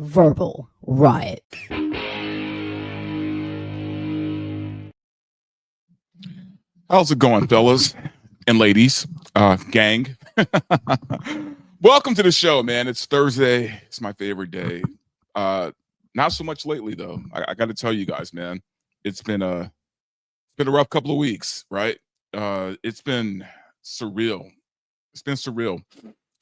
verbal riot. How's it going, fellas and ladies, gang? Welcome to the show, man. It's Thursday. It's my favorite day. Not so much lately, though. I got to tell you guys, man. It's been a rough couple of weeks, right? It's been surreal. It's been surreal.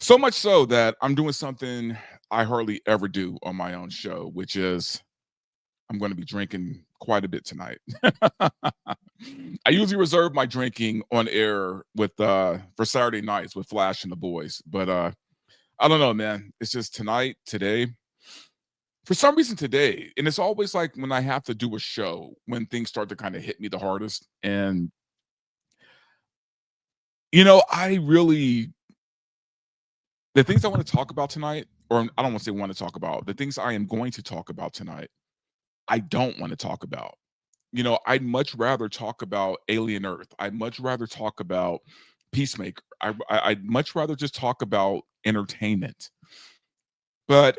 So much so that I'm doing something I hardly ever do on my own show, which is I'm going to be drinking quite a bit tonight. I usually reserve my drinking on air with for Saturday nights with Flash and the boys, but I don't know, man. It's just today. For some reason today, and it's always like when I have to do a show when things start to kind of hit me the hardest. And I really the things I want to talk about tonight, or I don't want to say want to talk about, the things I am going to talk about tonight, I don't want to talk about. I'd much rather talk about Alien Earth. I'd much rather talk about Peacemaker. I'd much rather just talk about entertainment. But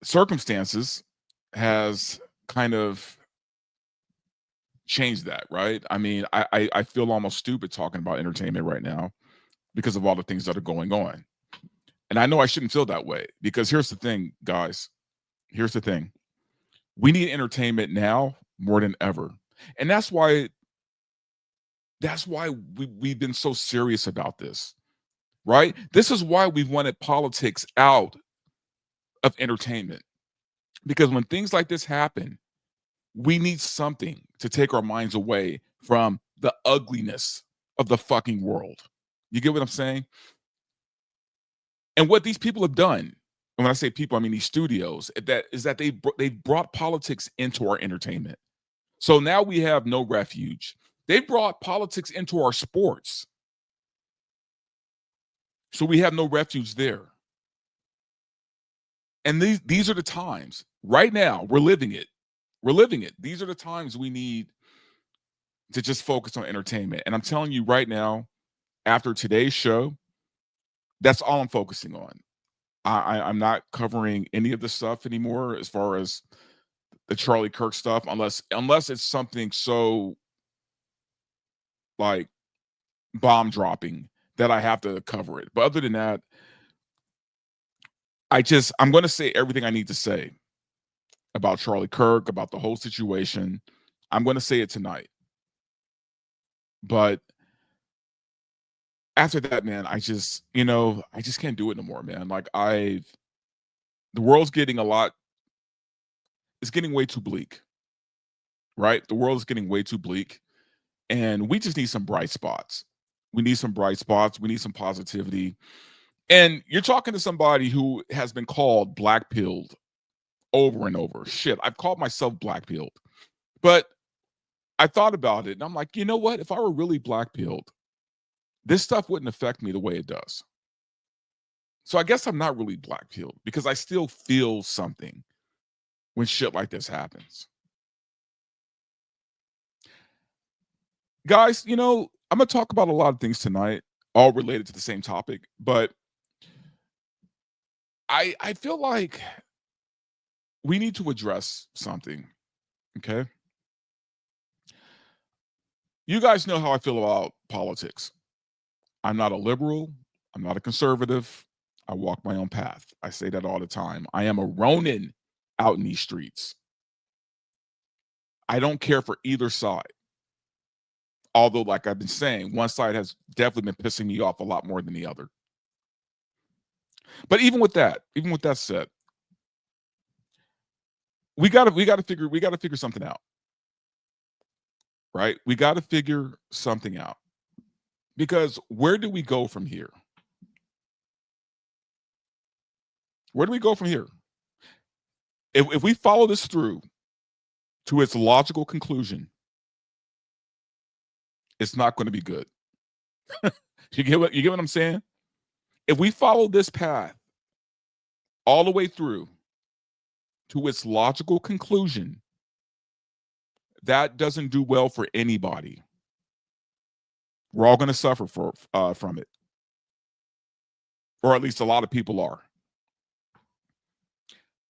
circumstances has kind of changed that, right? I mean, I feel almost stupid talking about entertainment right now because of all the things that are going on. And I know I shouldn't feel that way because here's the thing, guys. Here's the thing. We need entertainment now more than ever. And that's why we've been so serious about this, right? This is why we wanted politics out of entertainment. Because when things like this happen, we need something to take our minds away from the ugliness of the fucking world. You get what I'm saying? And what these people have done, and when I say people, I mean these studios, that they've brought politics into our entertainment. So now we have no refuge. They've brought politics into our sports. So we have no refuge there. And these are the times. Right now, we're living it. We're living it. These are the times we need to just focus on entertainment. And I'm telling you right now, after today's show, that's all I'm focusing on. I'm not covering any of this stuff anymore as far as the Charlie Kirk stuff, unless it's something so like bomb dropping that I have to cover it. But other than that, I'm going to say everything I need to say about Charlie Kirk, about the whole situation. I'm going to say it tonight. But after that, man, I just can't do it no more, man. The world's getting it's getting way too bleak, right? The world is getting way too bleak. And we just need some bright spots. We need some bright spots. We need some positivity. And you're talking to somebody who has been called black pilled over and over. Shit, I've called myself black pilled. But I thought about it and I'm like, you know what? If I were really black pilled, this stuff wouldn't affect me the way it does. So I guess I'm not really black pilled because I still feel something when shit like this happens. Guys, I'm going to talk about a lot of things tonight, all related to the same topic, but I feel like we need to address something, okay? You guys know how I feel about politics. I'm not a liberal. I'm not a conservative. I walk my own path. I say that all the time. I am a Ronin out in these streets. I don't care for either side. Although, like I've been saying, one side has definitely been pissing me off a lot more than the other. But even with that said, we gotta figure something out. Right? We gotta figure something out. Because where do we go from here? Where do we go from here? If we follow this through to its logical conclusion, it's not going to be good. You get what I'm saying? If we follow this path all the way through to its logical conclusion, that doesn't do well for anybody. We're all going to suffer from it, or at least a lot of people are.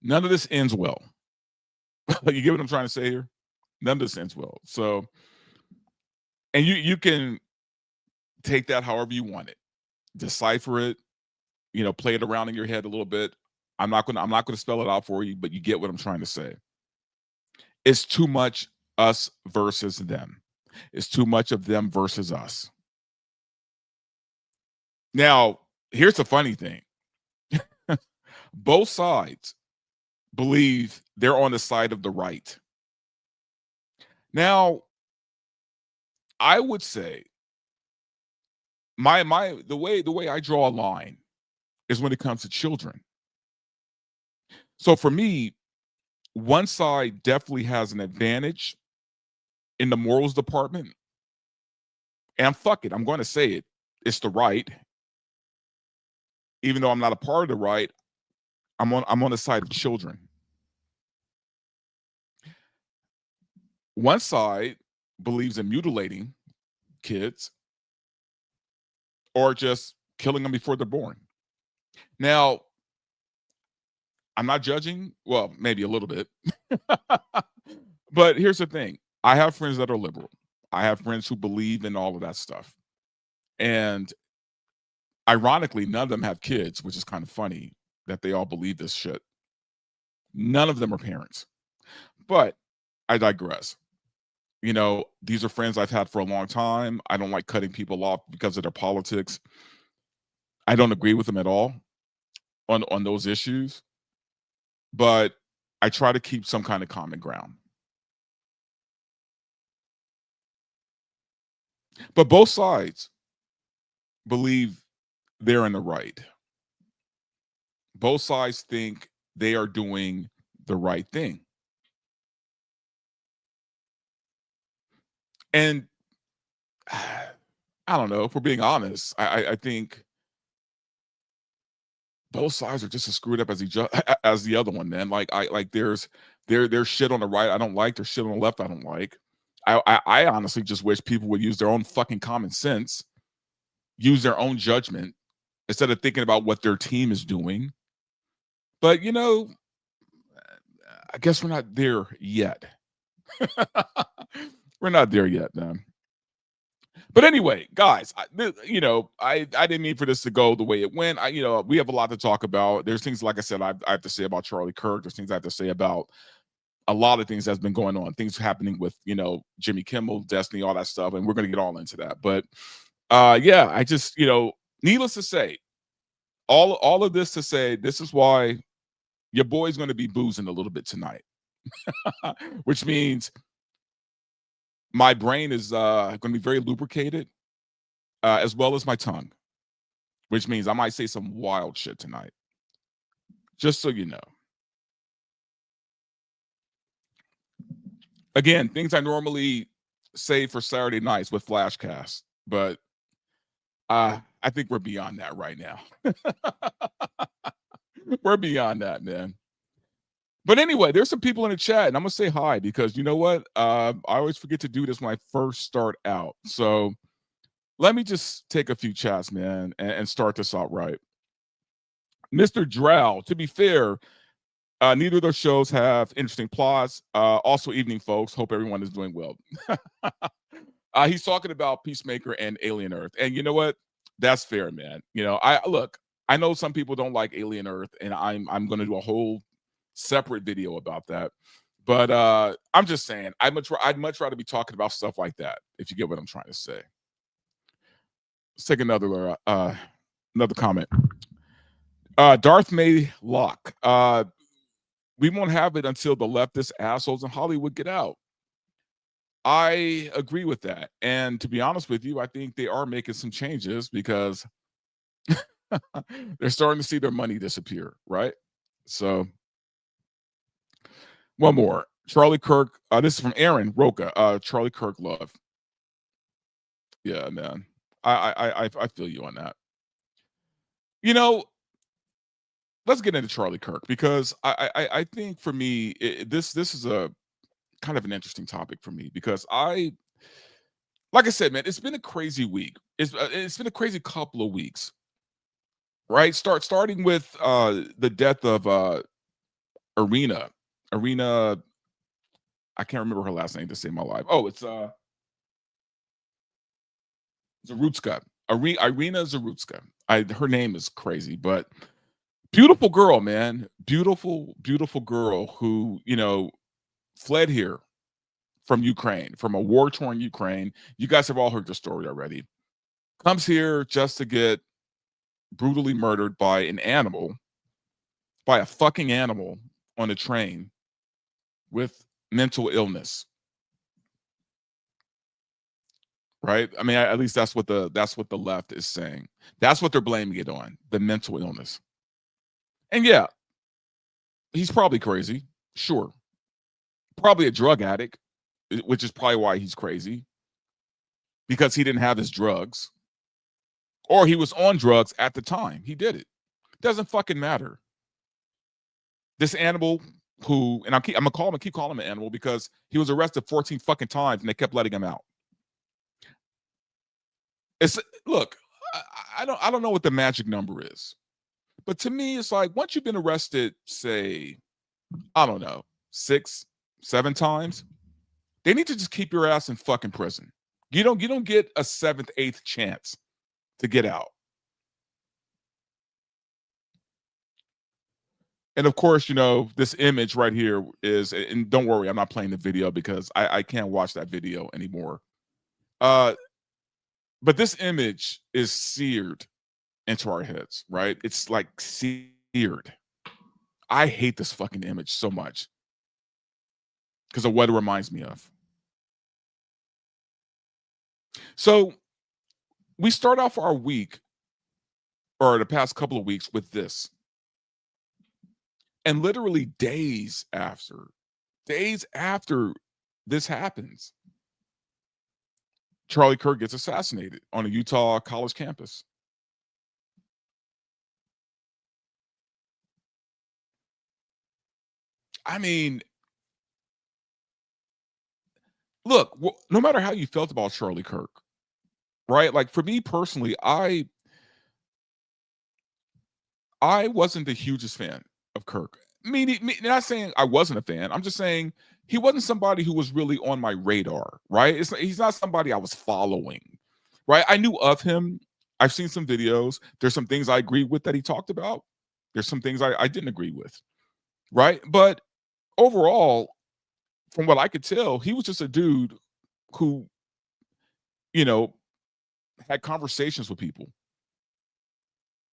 None of this ends well. You get what I'm trying to say here? None of this ends well. So, and you can take that however you want it, decipher it, play it around in your head a little bit. I'm not gonna spell it out for you, but you get what I'm trying to say. It's too much us versus them. It's too much of them versus us. Now, here's the funny thing. Both sides believe they're on the side of the right. Now, I would say the way I draw a line is when it comes to children. So for me, one side definitely has an advantage in the morals department. And fuck it, I'm going to say it. It's the right. Even though I'm not a part of the right, I'm on the side of children. One side believes in mutilating kids or just killing them before they're born. Now, I'm not judging, well, maybe a little bit. But here's the thing. I have friends that are liberal. I have friends who believe in all of that stuff. And ironically, none of them have kids, which is kind of funny that they all believe this shit. None of them are parents. But I digress. These are friends I've had for a long time. I don't like cutting people off because of their politics. I don't agree with them at all on those issues, but I try to keep some kind of common ground. But both sides believe they're in the right. Both sides think they are doing the right thing. And I don't know, if we're being honest, I think both sides are just as screwed up as as the other one, man. There's shit on the right I don't like, there's shit on the left I don't like. I honestly just wish people would use their own fucking common sense, use their own judgment instead of thinking about what their team is doing. But I guess we're not there yet. We're not there yet, man. But anyway, guys, I didn't mean for this to go the way it went. We have a lot to talk about. There's things, like I said, I have to say about Charlie Kirk. There's things I have to say about a lot of things that's been going on, things happening with, Jimmy Kimmel, Destiny, all that stuff. And we're going to get all into that. But yeah, I just, needless to say, all of this to say, this is why your boy's going to be boozing a little bit tonight, which means my brain is going to be very lubricated, as well as my tongue, which means I might say some wild shit tonight. Just so you know. Again, things I normally say for Saturday nights with Flashcast, but I think we're beyond that right now. We're beyond that, man. But anyway, there's some people in the chat, and I'm gonna say hi because you know what? I always forget to do this when I first start out. So let me just take a few chats, man, and start this out right. Mr. Drow, to be fair, neither of those shows have interesting plots. Also, evening, folks. Hope everyone is doing well. He's talking about Peacemaker and Alien Earth, and you know what? That's fair, man. I know some people don't like Alien Earth, and I'm going to do a whole separate video about that. But I'm just saying, I'd much rather be talking about stuff like that. If you get what I'm trying to say. Let's take another comment. Darth May Locke. We won't have it until the leftist assholes in Hollywood get out. I agree with that. And to be honest with you, I think they are making some changes because they're starting to see their money disappear, right? So, one more. Charlie Kirk. This is from Aaron Roca. Charlie Kirk love. Yeah, man. I feel you on that. Let's get into Charlie Kirk because I think for me this is a kind of an interesting topic for me because like I said, man, it's been a crazy week. It's been a crazy couple of weeks, right? Starting with the death of Arena. Arena, I can't remember her last name to save my life. Oh, it's Zarutska. Irina Zarutska. Her name is crazy, but beautiful girl, man. Beautiful, beautiful girl who, fled here from Ukraine, from a war-torn Ukraine. You guys have all heard the story already. Comes here just to get brutally murdered by an animal, by a fucking animal on a train with mental illness. Right? I mean, at least that's what the left is saying. That's what they're blaming it on, the mental illness. And yeah, he's probably crazy. Sure. Probably a drug addict, which is probably why he's crazy, because he didn't have his drugs, or he was on drugs at the time he did it. Doesn't fucking matter. This animal who, and I'm gonna keep calling him an animal because he was arrested 14 fucking times and they kept letting him out. It's look, I don't know what the magic number is, but to me, it's like once you've been arrested, say, I don't know, 6, 7 times, they need to just keep your ass in fucking prison. You don't get a 7th, 8th chance to get out. And of course, this image right here is, and don't worry, I'm not playing the video because I can't watch that video anymore. But this image is seared into our heads, right? It's like seared. I hate this fucking image so much because of what it reminds me of. So we start off our week, or the past couple of weeks, with this. And literally days after this happens, Charlie Kirk gets assassinated on a Utah college campus. I mean, look, no matter how you felt about Charlie Kirk, right? Like for me personally, I wasn't the hugest fan of Kirk. Not saying I wasn't a fan. I'm just saying he wasn't somebody who was really on my radar, right? He's not somebody I was following, right? I knew of him. I've seen some videos. There's some things I agree with that he talked about. There's some things I didn't agree with, right? But overall, from what I could tell, he was just a dude who, you know, had conversations with people.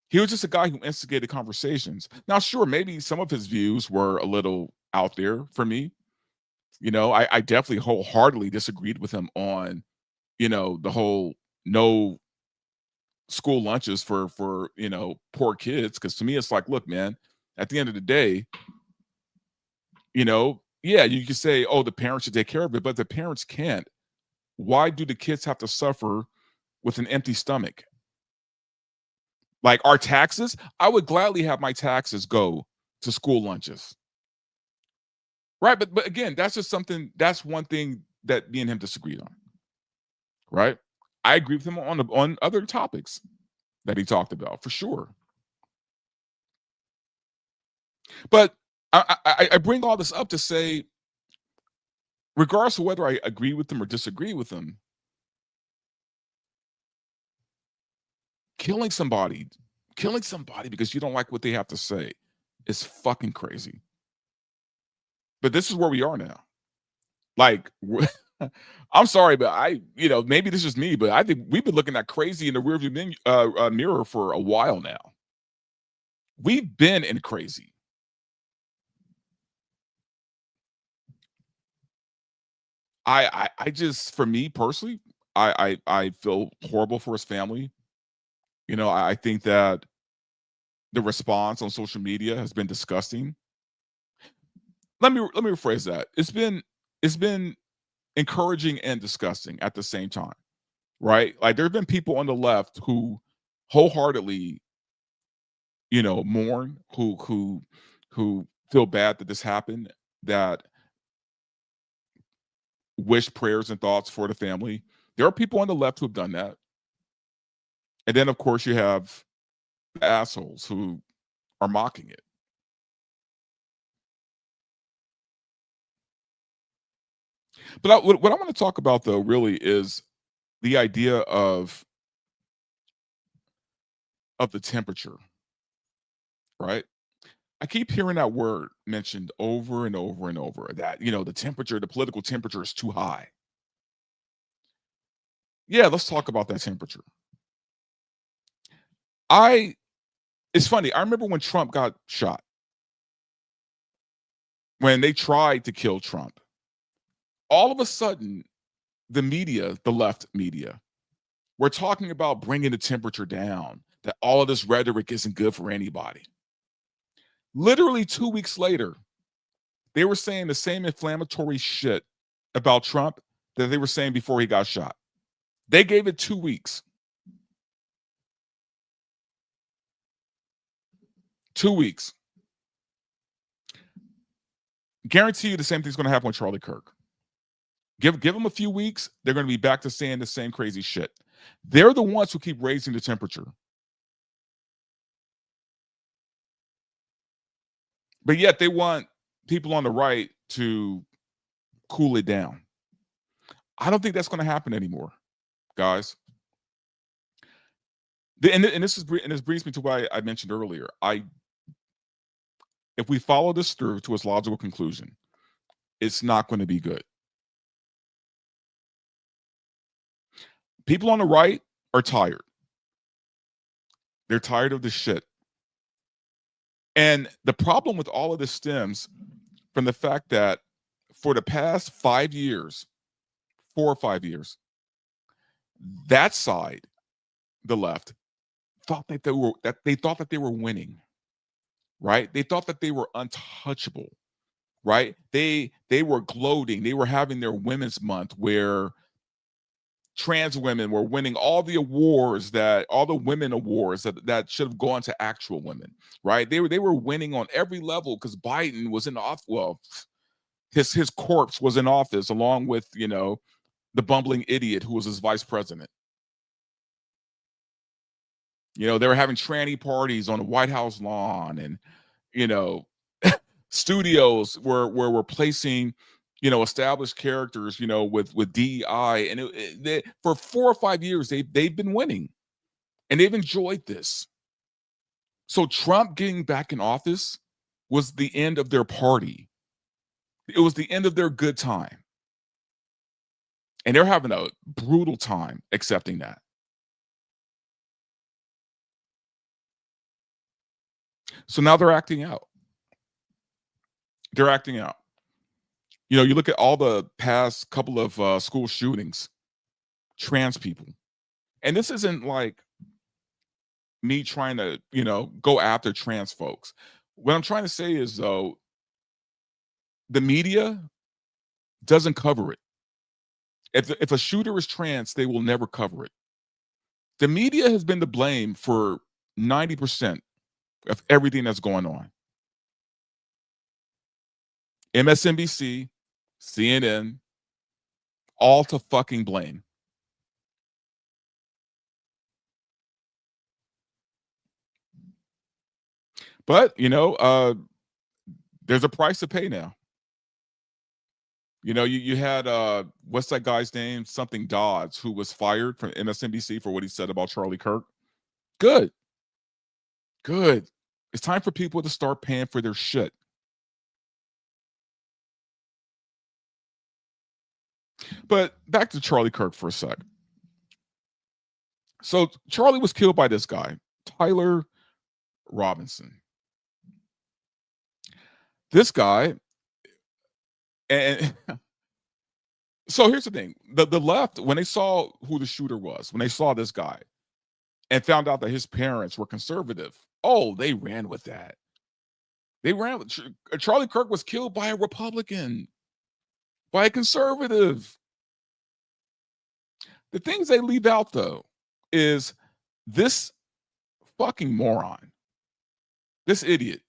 He was just a guy who instigated conversations. Now, sure, maybe some of his views were a little out there for me. I definitely wholeheartedly disagreed with him on, the whole no school lunches for poor kids. Because to me, it's like, look, man, at the end of the day, yeah, you can say, oh, the parents should take care of it, but the parents can't. Why do the kids have to suffer with an empty stomach? Like our taxes, I would gladly have my taxes go to school lunches. Right. But again, that's one thing that me and him disagreed on. Right. I agree with him on other topics that he talked about for sure. But I bring all this up to say, regardless of whether I agree with them or disagree with them, killing somebody because you don't like what they have to say is fucking crazy. But this is where we are now. Like, I'm sorry, but maybe this is me, but I think we've been looking at crazy in the rearview mirror for a while now. We've been in crazy. I just, for me personally, I feel horrible for his family. I think that the response on social media has been disgusting. Let me rephrase that. It's been encouraging and disgusting at the same time, right? Like there have been people on the left who wholeheartedly, mourn, who feel bad that this happened, that wish prayers and thoughts for the family. There are people on the left who have done that. And then of course you have the assholes who are mocking it. But what I want to talk about though really is the idea of the temperature, right? I keep hearing that word mentioned over and over and over that, the temperature, the political temperature is too high. Yeah, let's talk about that temperature. I It's funny. I remember when Trump got shot, when they tried to kill Trump. All of a sudden, the media, the left media, were talking about bringing the temperature down, that all of this rhetoric isn't good for anybody. Literally 2 weeks later, they were saying the same inflammatory shit about Trump that they were saying before he got shot. They gave it 2 weeks. 2 weeks. Guarantee you the same thing's going to happen with Charlie Kirk. Give them a few weeks, they're going to be back to saying the same crazy shit. They're the ones who keep raising the temperature. But yet they want people on the right to cool it down. I don't think that's going to happen anymore, guys. This brings me to what I mentioned earlier. If we follow this through to its logical conclusion, it's not going to be good. People on the right are tired. They're tired of the shit. And the problem with all of this stems from the fact that for the past 5 years, 4 or 5 years, that side, the left, thought that they were winning, right? They thought that they were untouchable, right? They were gloating. They were having their Women's Month where trans women were winning all the women awards that should have gone to actual women, right? They were winning on every level because Biden was in office. Well, his corpse was in office along with the bumbling idiot who was his vice president. They were having tranny parties on the White House lawn, and studios were replacing established characters with DEI, and for 4 or 5 years they've been winning, and they've enjoyed this. So Trump getting back in office was the end of their party. It was the end of their good time, and they're having a brutal time accepting that. So now they're acting out. They're acting out. You look at all the past couple of school shootings, trans people. And this isn't like me trying to, go after trans folks. What I'm trying to say is, though, the media doesn't cover it. If a shooter is trans, they will never cover it. The media has been to blame for 90% of everything that's going on. MSNBC, CNN, all to fucking blame. But, there's a price to pay now. You had what's that guy's name? Something Dodds, who was fired from MSNBC for what he said about Charlie Kirk. Good. Good. It's time for people to start paying for their shit. But back to Charlie Kirk for a sec. So Charlie was killed by this guy, Tyler Robinson. This guy, and so here's the thing. The left, when they saw who the shooter was, when they saw this guy and found out that his parents were conservative, oh, they ran with that. They ran with Charlie Kirk was killed by a Republican, by a conservative. The things they leave out, though, is this fucking moron, this idiot,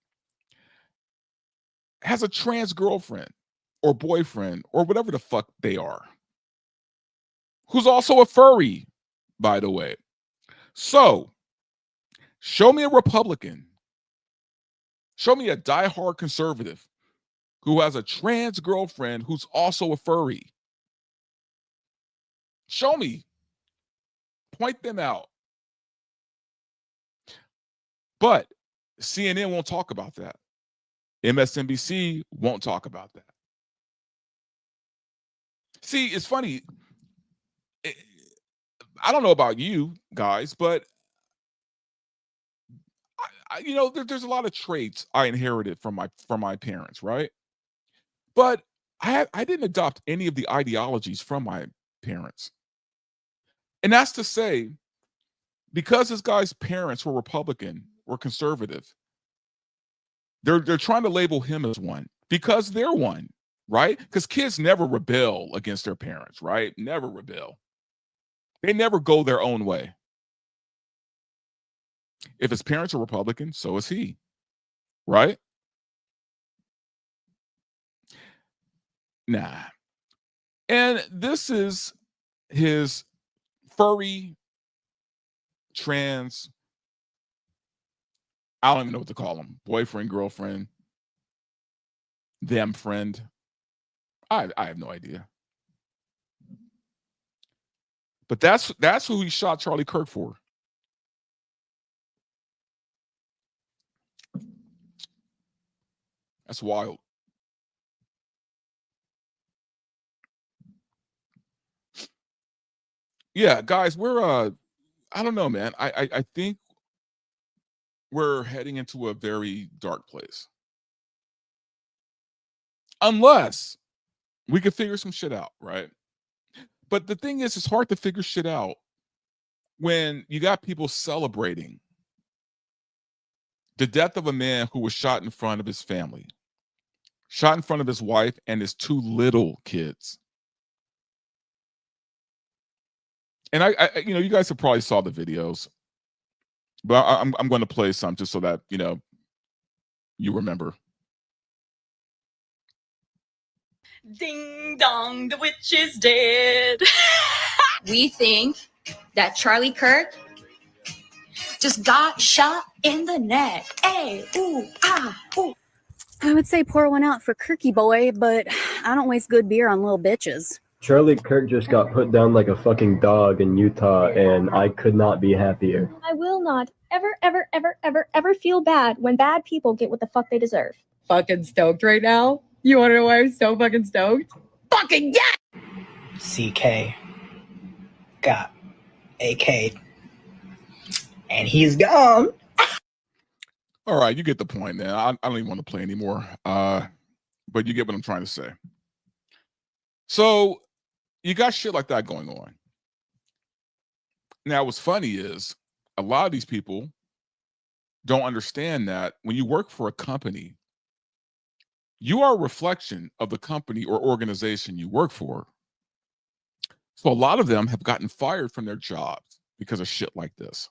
has a trans girlfriend or boyfriend or whatever the fuck they are, who's also a furry, by the way. So, show me a Republican, show me a diehard conservative who has a trans girlfriend who's also a furry. Show me. Point them out. But CNN won't talk about that. MSNBC won't talk about that. See, it's funny. I don't know about you guys, but there's a lot of traits I inherited from my parents, right? But I didn't adopt any of the ideologies from my parents. And that's to say, because this guy's parents were Republican or conservative, they're trying to label him as one because they're one, right? Because kids never rebel against their parents, right? Never rebel. They never go their own way. If his parents are Republican, so is he, right? Nah. And this is his furry trans, I don't even know what to call him, boyfriend, girlfriend, them friend. I have no idea. But that's who he shot Charlie Kirk for. That's wild. Yeah, guys, we're I don't know, man. I think we're heading into a very dark place. Unless we can figure some shit out, right? But the thing is, it's hard to figure shit out when you got people celebrating the death of a man who was shot in front of his family, shot in front of his wife and his two little kids. And I you guys have probably saw the videos, but I'm going to play some just so that you remember. Ding dong, the witch is dead. We think that Charlie Kirk just got shot in the neck. Hey, ooh, ah, ooh. I would say pour one out for Kirky boy, but I don't waste good beer on little bitches. Charlie Kirk just got put down like a fucking dog in Utah, and I could not be happier. I will not ever feel bad when bad people get what the fuck they deserve. Fucking stoked right now. You want to know why I'm so fucking stoked? Fucking yeah! CK got AK'd. And he's gone. All right, you get the point, man. I don't even want to play anymore. But you get what I'm trying to say. So you got shit like that going on. Now, what's funny is a lot of these people don't understand that when you work for a company, you are a reflection of the company or organization you work for. So a lot of them have gotten fired from their jobs because of shit like this.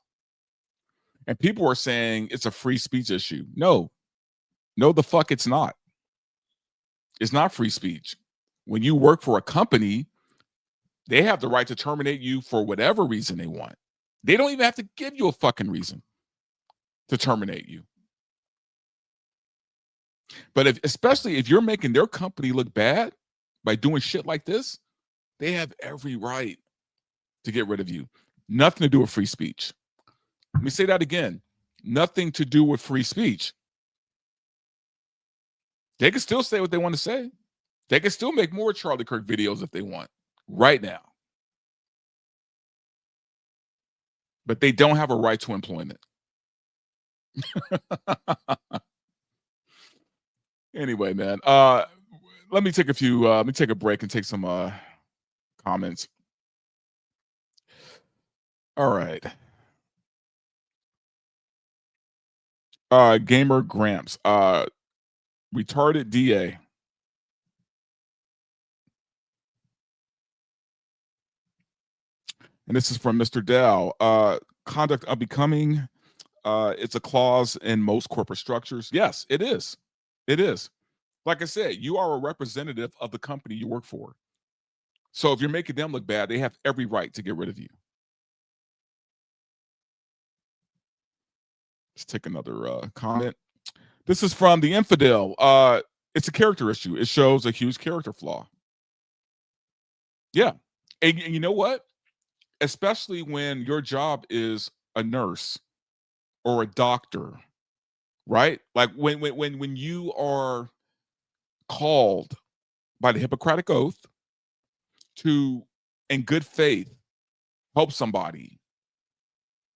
And people are saying it's a free speech issue. No, the fuck it's not. It's not free speech. When you work for a company, they have the right to terminate you for whatever reason they want. They don't even have to give you a fucking reason to terminate you. But especially if you're making their company look bad by doing shit like this, they have every right to get rid of you. Nothing to do with free speech. Let me say that again. Nothing to do with free speech. They can still say what they want to say. They can still make more Charlie Kirk videos if they want right now. But they don't have a right to employment. Anyway, man. Let me take a break and take some comments. All right. Gamer Gramps. Retarded DA. And this is from Mr. Dow. Conduct unbecoming. It's a clause in most corporate structures. Yes, it is. It is. Like I said, you are a representative of the company you work for. So if you're making them look bad, they have every right to get rid of you. Let's take another comment. This is from the Infidel. It's a character issue. It shows a huge character flaw. Yeah. And you know what? especially when your job is a nurse or a doctor, right? Like when you are called by the Hippocratic Oath to, in good faith, help somebody,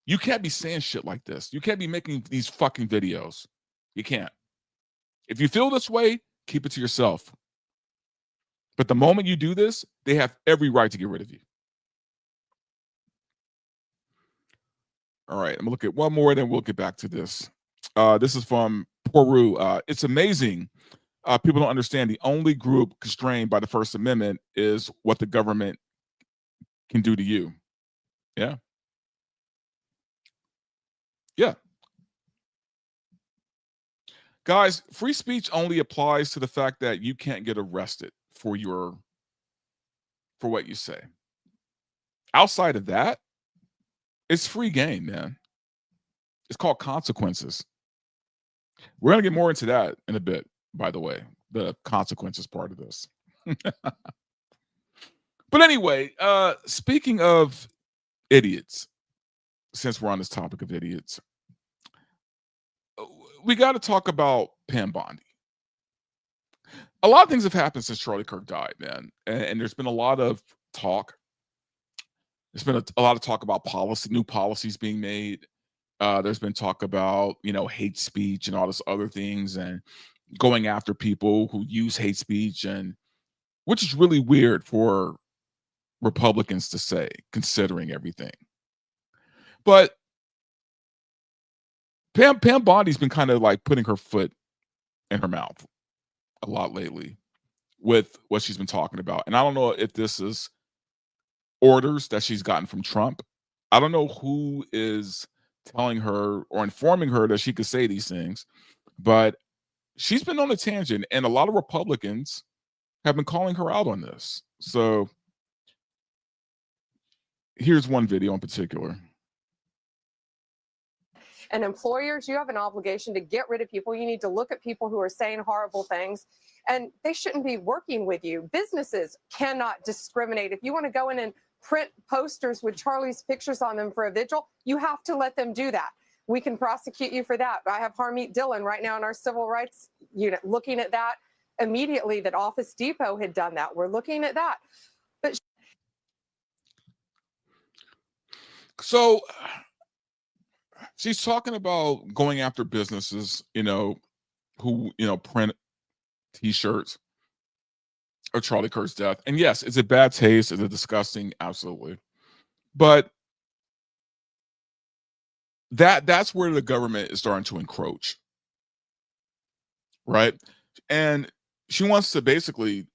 you can't be saying shit like this. You can't be making these fucking videos. You can't. If you feel this way, keep it to yourself. But the moment you do this, they have every right to get rid of you. All right, I'm gonna look at one more, then we'll get back to this. This is from Peru. It's amazing. People don't understand the only group constrained by the First Amendment is what the government can do to you. Yeah. Yeah. Guys, free speech only applies to the fact that you can't get arrested for what you say. Outside of that, it's free game, man. It's called consequences. We're going to get more into that in a bit, by the way, the consequences part of this. But anyway, speaking of idiots, since we're on this topic of idiots, we got to talk about Pam Bondi. A lot of things have happened since Charlie Kirk died, man. And there's been a lot of talk. There's been a lot of talk about policy, new policies being made. There's been talk about, hate speech and all this other things and going after people who use hate speech, and which is really weird for Republicans to say, considering everything. But Pam Bondi's been kind of like putting her foot in her mouth a lot lately with what she's been talking about. And I don't know if this is orders that she's gotten from Trump. I don't know who is telling her or informing her that she could say these things, but she's been on a tangent, and a lot of Republicans have been calling her out on this. So here's one video in particular. And employers, you have an obligation to get rid of people. You need to look at people who are saying horrible things, and they shouldn't be working with you. Businesses cannot discriminate. If you want to go in and print posters with Charlie's pictures on them for a vigil, you have to let them do that. We can prosecute you for that. I have Harmeet Dillon right now in our civil rights unit looking at that immediately, that Office Depot had done that. We're looking at that. But so she's talking about going after businesses, who, print T-shirts of Charlie Kirk's death. And yes, it's a bad taste. It's a disgusting, absolutely. But that's where the government is starting to encroach, right? And she wants to basically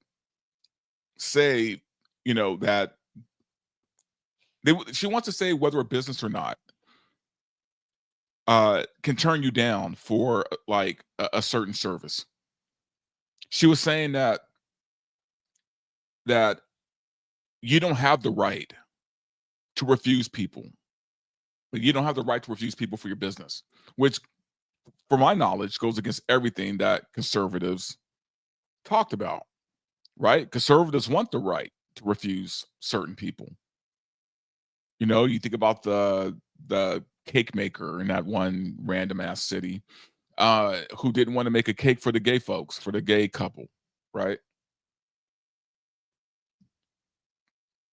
say, that she wants to say whether a business or not can turn you down for like a certain service. She was saying that you don't have the right to refuse people. You don't have the right to refuse people for your business, which, for my knowledge, goes against everything that conservatives talked about, right? Conservatives want the right to refuse certain people. You think about the cake maker in that one random ass city who didn't want to make a cake for the gay folks, for the gay couple, right?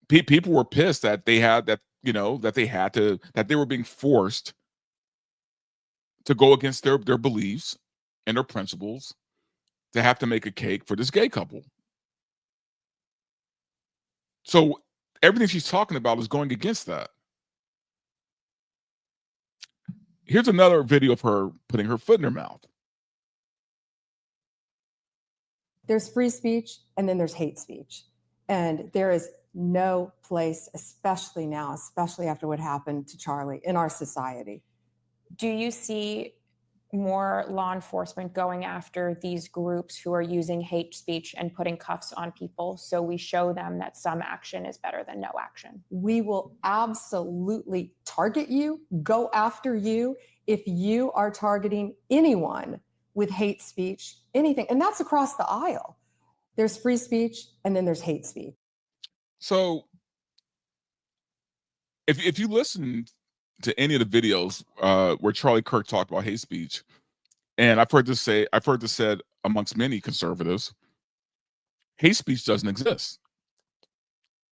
People were pissed that they had that, that they were being forced to go against their beliefs and their principles to have to make a cake for this gay couple. So everything she's talking about is going against that. Here's another video of her putting her foot in her mouth. there's free speech and then there's hate speech. And there is no place, especially now, especially after what happened to Charlie, in our society. Do you see more law enforcement going after these groups who are using hate speech and putting cuffs on people, so we show them that some action is better than no action? We will absolutely target you, go after you if you are targeting anyone with hate speech, anything. And that's across the aisle. There's free speech and then there's hate speech. So if you listen to any of the videos where Charlie Kirk talked about hate speech, and I've heard this said amongst many conservatives, hate speech doesn't exist,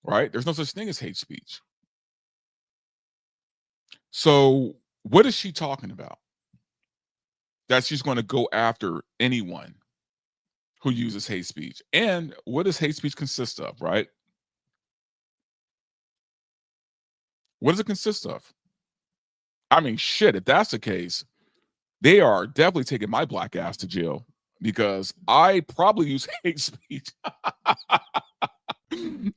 right? There's no such thing as hate speech. So what is she talking about? That she's going to go after anyone who uses hate speech. And what does hate speech consist of, right? What does it consist of? I mean, shit, if that's the case, they are definitely taking my black ass to jail because I probably use hate speech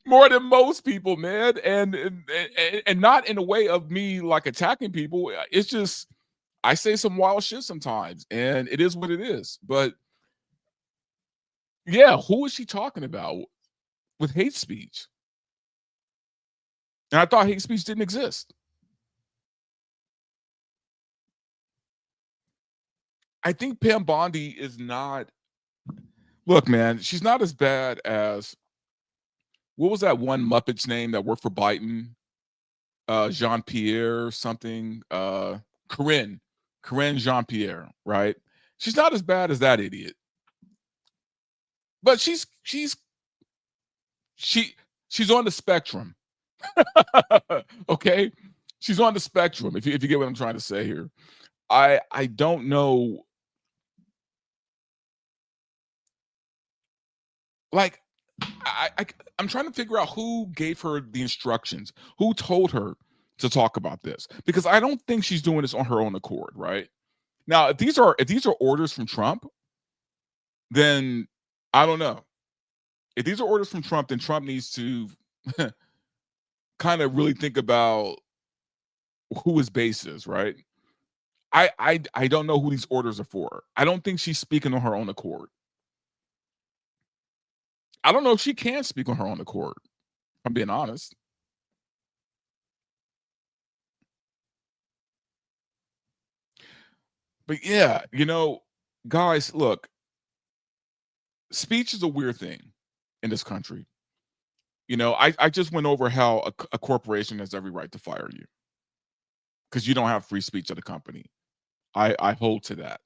more than most people, man. And not in a way of me like attacking people. It's just I say some wild shit sometimes, and it is what it is. But yeah, who is she talking about with hate speech? And I thought hate speech didn't exist. I think Pam Bondi is not. Look, man, she's not as bad as what was that one Muppet's name that worked for Biden? Jean Pierre something. Corinne Jean Pierre, right? She's not as bad as that idiot. But she's on the spectrum. Okay? She's on the spectrum, if you get what I'm trying to say here. I don't know. Like, I'm trying to figure out who gave her the instructions, who told her to talk about this, because I don't think she's doing this on her own accord, right? Now, if these are orders from Trump, then I don't know. If these are orders from Trump, then Trump needs to kind of really think about who his base is, right? I don't know who these orders are for. I don't think she's speaking on her own accord. I don't know if she can speak on her own accord, if I'm being honest. But yeah, guys, look, speech is a weird thing in this country. I just went over how a corporation has every right to fire you because you don't have free speech at a company. I hold to that.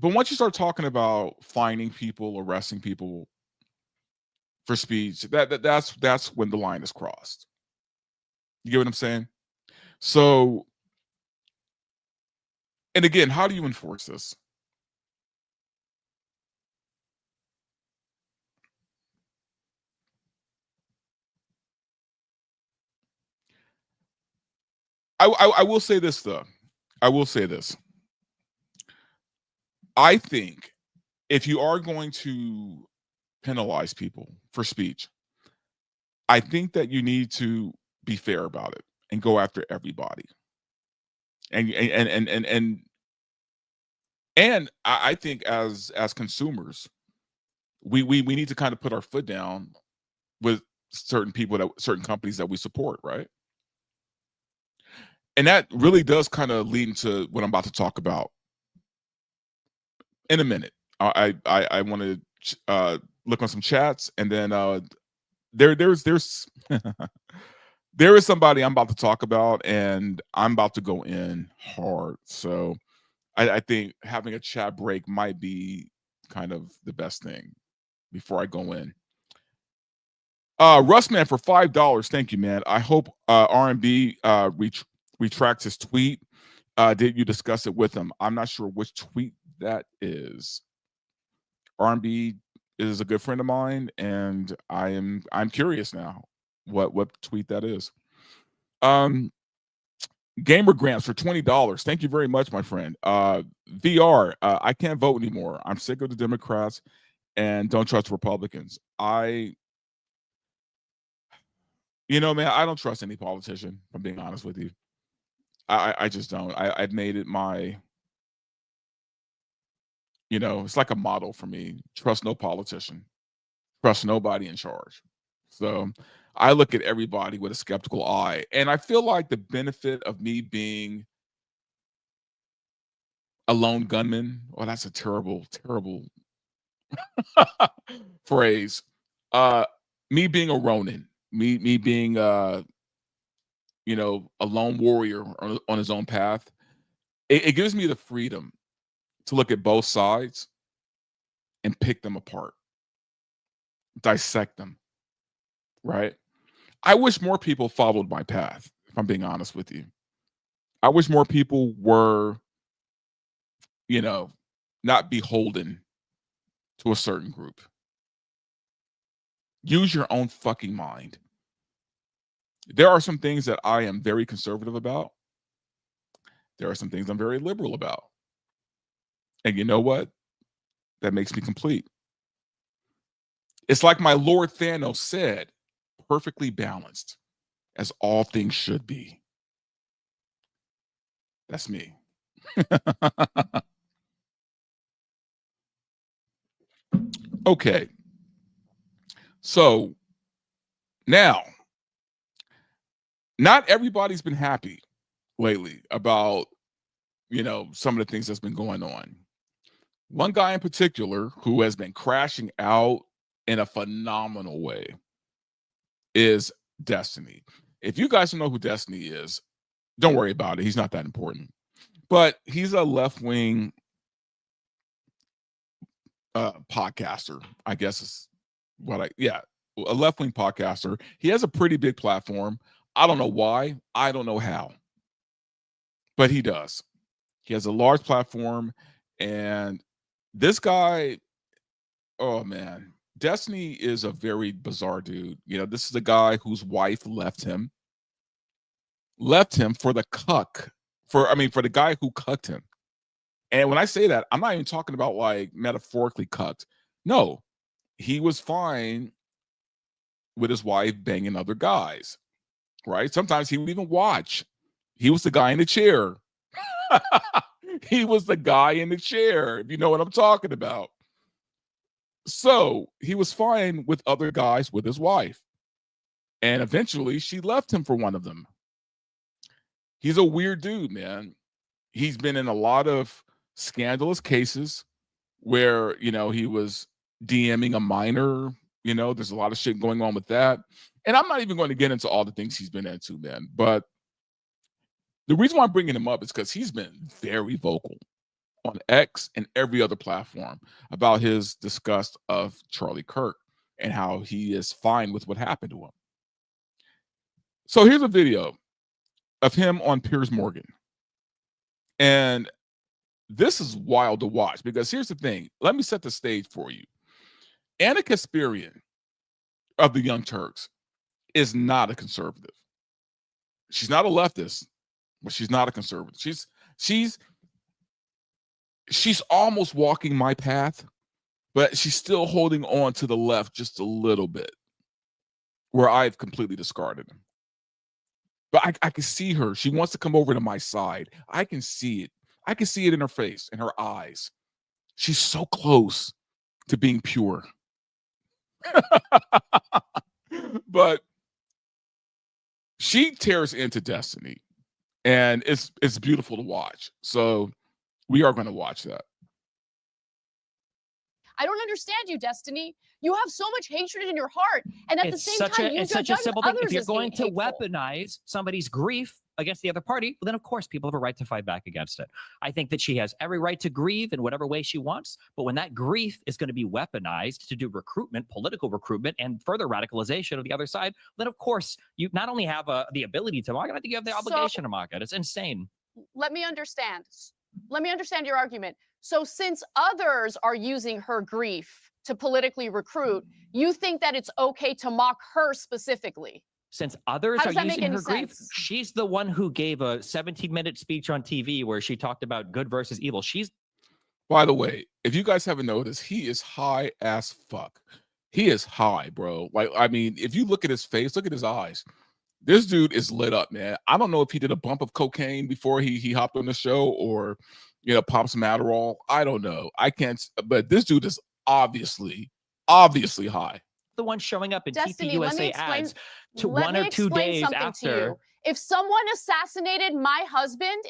But once you start talking about fining people, arresting people for speech, that's when the line is crossed. You get what I'm saying? So, and again, how do you enforce this? I will say this, though. I will say this. I think if you are going to penalize people for speech, I think that you need to be fair about it and go after everybody. And I think as consumers, we need to kind of put our foot down with certain companies that we support, right? And that really does kind of lead into what I'm about to talk about in a minute. I want to look on some chats, and then there's there is somebody I'm about to talk about, and I'm about to go in hard. So I think having a chat break might be kind of the best thing before I go in. Russman for $5. Thank you, man. I hope R&B retracts his tweet. Did you discuss it with him? I'm not sure which tweet that is. R&B is a good friend of mine, and I'm curious now what tweet that is. Gamer Grants for $20. Thank you very much, my friend. VR, I can't vote anymore. I'm sick of the Democrats and don't trust Republicans. Man, I don't trust any politician, if I'm being honest with you. I just don't. I've made it my, it's like a motto for me. Trust no politician. Trust nobody in charge. So I look at everybody with a skeptical eye. And I feel like the benefit of me being a lone gunman, that's a terrible, terrible phrase. Me being a Ronin, me being you know, a lone warrior on his own path. It gives me the freedom to look at both sides and pick them apart, dissect them, right? I wish more people followed my path, if I'm being honest with you. I wish more people were, you know, not beholden to a certain group. Use your own fucking mind. There are some things that I am very conservative about. There are some things I'm very liberal about. And you know what? That makes me complete. It's like my Lord Thanos said, perfectly balanced, as all things should be. That's me. Okay. So now, not everybody's been happy lately about, you know, some of the things that's been going on. One guy in particular who has been crashing out in a phenomenal way is Destiny. If you guys don't know who Destiny is, don't worry about it. He's not that important. But he's a left-wing podcaster, I guess is what a left-wing podcaster. He has a pretty big platform. I don't know why. I don't know how. But he does. He has a large platform, and this guy, oh man, Destiny is a very bizarre dude. You know, this is a guy whose wife left him for the cuck, for the guy who cucked him. And when I say that, I'm not even talking about like metaphorically cucked. No, he was fine with his wife banging other guys, right? Sometimes he would even watch. He was the guy in the chair. He was the guy in the chair, if you know what I'm talking about. So he was fine with other guys with his wife. And eventually she left him for one of them. He's a weird dude, man. He's been in a lot of scandalous cases where, you know, he was DMing a minor. You know, there's a lot of shit going on with that. And I'm not even going to get into all the things he's been into, man. But the reason why I'm bringing him up is because he's been very vocal on X and every other platform about his disgust of Charlie Kirk and how he is fine with what happened to him. So here's a video of him on Piers Morgan. And this is wild to watch because here's the thing. Let me set the stage for you. Anna Kasparian of the Young Turks is not a conservative. She's not a leftist, but she's not a conservative. She's almost walking my path, but she's still holding on to the left just a little bit, where I've completely discarded him. But I can see her. She wants to come over to my side. I can see it. I can see it in her face, in her eyes. She's so close to being pure. But she tears into Destiny, and it's beautiful to watch. So we are going to watch that. I don't understand you, Destiny. You have so much hatred in your heart, and at the same time, you it's judge such a simple thing. others If you're as going being to hateful. weaponize somebody's grief against the other party, well, then of course people have a right to fight back against it. I think that she has every right to grieve in whatever way she wants, but when that grief is going to be weaponized to do recruitment, political recruitment, and further radicalization of the other side, then of course you not only have the ability to mock it, I think you have the obligation to mock it. It's insane. Let me understand. Let me understand your argument. So since others are using her grief to politically recruit, you think that it's okay to mock her specifically? Since others How are does that make using any her grief, sense? she's the one who gave a 17-minute speech on TV where she talked about good versus evil. By the way, if you guys haven't noticed, he is high as fuck. He is high, bro. Like, I mean, if you look at his face, look at his eyes. This dude is lit up, man. I don't know if he did a bump of cocaine before he hopped on the show or, you know, popped some Adderall. I don't know. I can't, but this dude is obviously high. The one showing up in Destiny, TP let me USA explain- ads to Let 1 me or 2 explain days something to after. you. If someone assassinated my husband,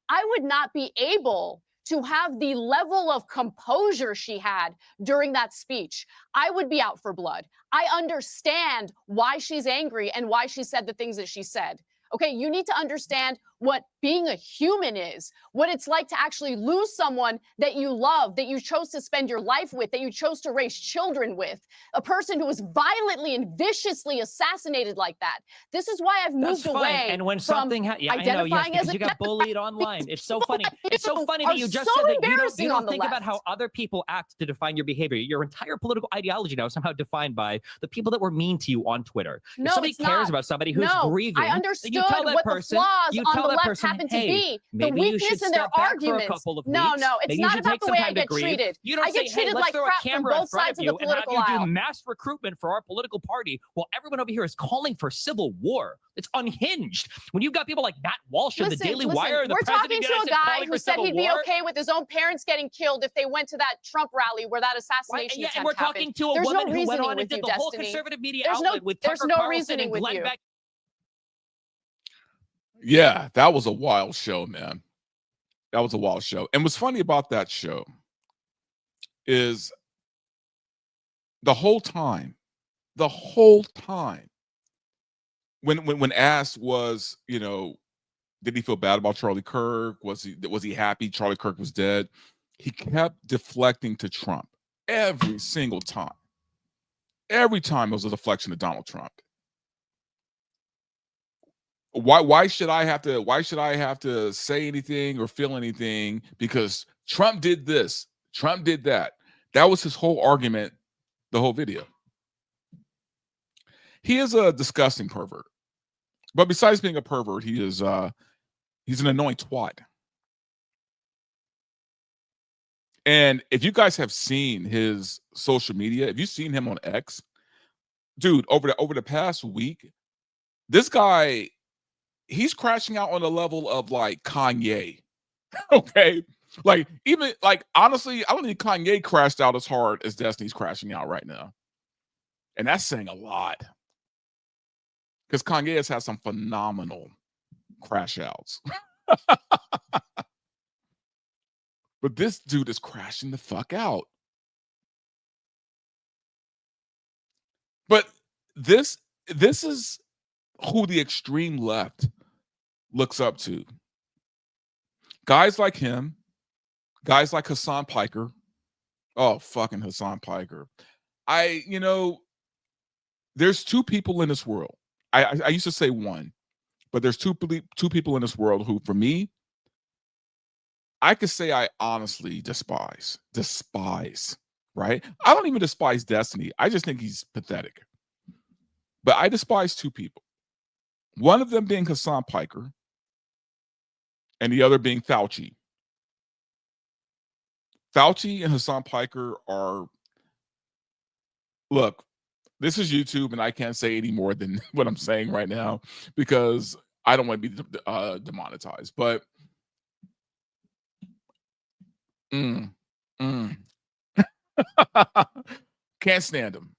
I would not be able to have the level of composure she had during that speech, I would be out for blood. I understand why she's angry and why she said the things that she said. Okay, you need to understand what being a human is, what it's like to actually lose someone that you love, that you chose to spend your life with, that you chose to raise children with, a person who was violently and viciously assassinated like that. This is why I've moved That's fine. away And when from something yeah, I know, yes, identifying because as a you got bullied online. It's so funny. It's so funny that you just so said that you embarrassing don't on the think about left. how other people act to define your behavior. Your entire political ideology now is somehow defined by the people that were mean to you on Twitter. No, if somebody it's cares not. about somebody who's No, grieving, I then understood you tell that what person, the flaws you on tell the that left person, happen to hey, be. The maybe you should weakness in their step back for a arguments. couple of No, weeks. no, it's Maybe you not should about take the some way I time to get grieve. treated. You don't I get say, hey, treated let's like throw a crap from camera in both front sides of of the you and have political you do aisle. mass recruitment for our political party while everyone over here is calling for civil war. It's unhinged. When you've got people like Matt Walsh and the Daily Wire, the we're president talking of the to United a States guy calling who for said civil he'd be war. okay with his own parents getting killed if they went to that Trump rally where that Right, assassination yeah, attempt and we're talking happened. to a There's woman no who went reasoning on and with did you, the whole Destiny. conservative media There's outlet with there's Tucker no Carlson reasoning and with Glenn you. Beck. Yeah, that was a wild show, man. That was a wild show. And what's funny about that show is the whole time, when asked was, you know, did he feel bad about Charlie Kirk? Was he happy Charlie Kirk was dead? He kept deflecting to Trump every single time. Every time it was a deflection to Donald Trump. Why should I have to say anything or feel anything because Trump did this, Trump did that? That was his whole argument, the whole video. He is a disgusting pervert. But besides being a pervert, he's an annoying twat. And if you guys have seen his social media, if you've seen him on X, dude, over the past week, this guy, he's crashing out on the level of like Kanye. Okay. Like, even like honestly, I don't think Kanye crashed out as hard as Destiny's crashing out right now. And that's saying a lot. Because Kanye has had some phenomenal crash outs. But this dude is crashing the fuck out. But this is who the extreme left looks up to. Guys like him, guys like Hassan Piker. Oh, fucking Hassan Piker. There's two people in this world. I used to say one, but there's two people in this world who, for me, I could say I honestly despise, right? I don't even despise Destiny. I just think he's pathetic. But I despise two people. One of them being Hassan Piker, and the other being Fauci. Fauci and Hassan Piker are, look, this is YouTube, and I can't say any more than what I'm saying right now because I don't want to be demonetized. But can't stand him.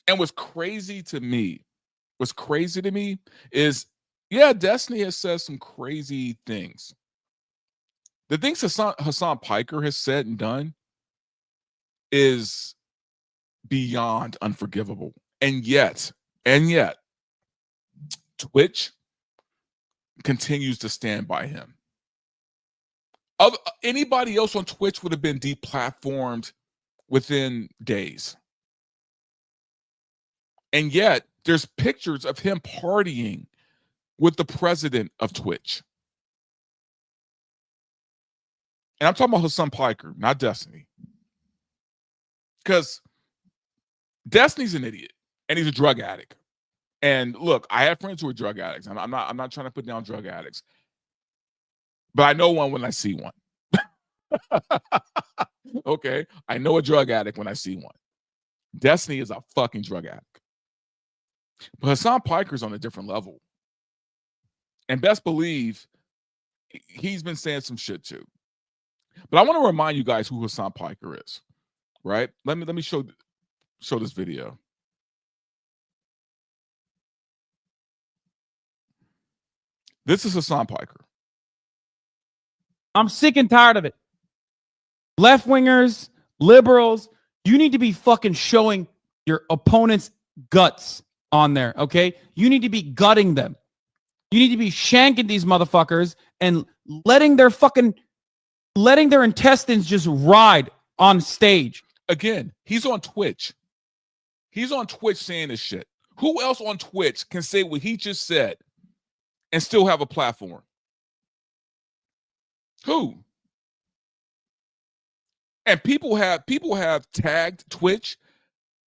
And what's crazy to me is, yeah, Destiny has said some crazy things. The things Hassan Piker has said and done is beyond unforgivable. And yet, Twitch continues to stand by him. Anybody else on Twitch would have been deplatformed within days. And yet, there's pictures of him partying with the president of Twitch. And I'm talking about Hassan Piker, not Destiny. Because Destiny's an idiot, and he's a drug addict. And look, I have friends who are drug addicts. I'm not trying to put down drug addicts. But I know one when I see one. Okay? I know a drug addict when I see one. Destiny is a fucking drug addict. But Hassan Piker's on a different level. And best believe he's been saying some shit too. But I want to remind you guys who Hassan Piker is, right? Let me show this video. This is Hassan Piker. I'm sick and tired of it. Left wingers, liberals, you need to be fucking showing your opponent's guts on there, okay? You need to be gutting them. You need to be shanking these motherfuckers and letting their intestines just ride on stage. Again, he's on Twitch. He's on Twitch saying this shit. Who else on Twitch can say what he just said and still have a platform? Who? And people have tagged Twitch.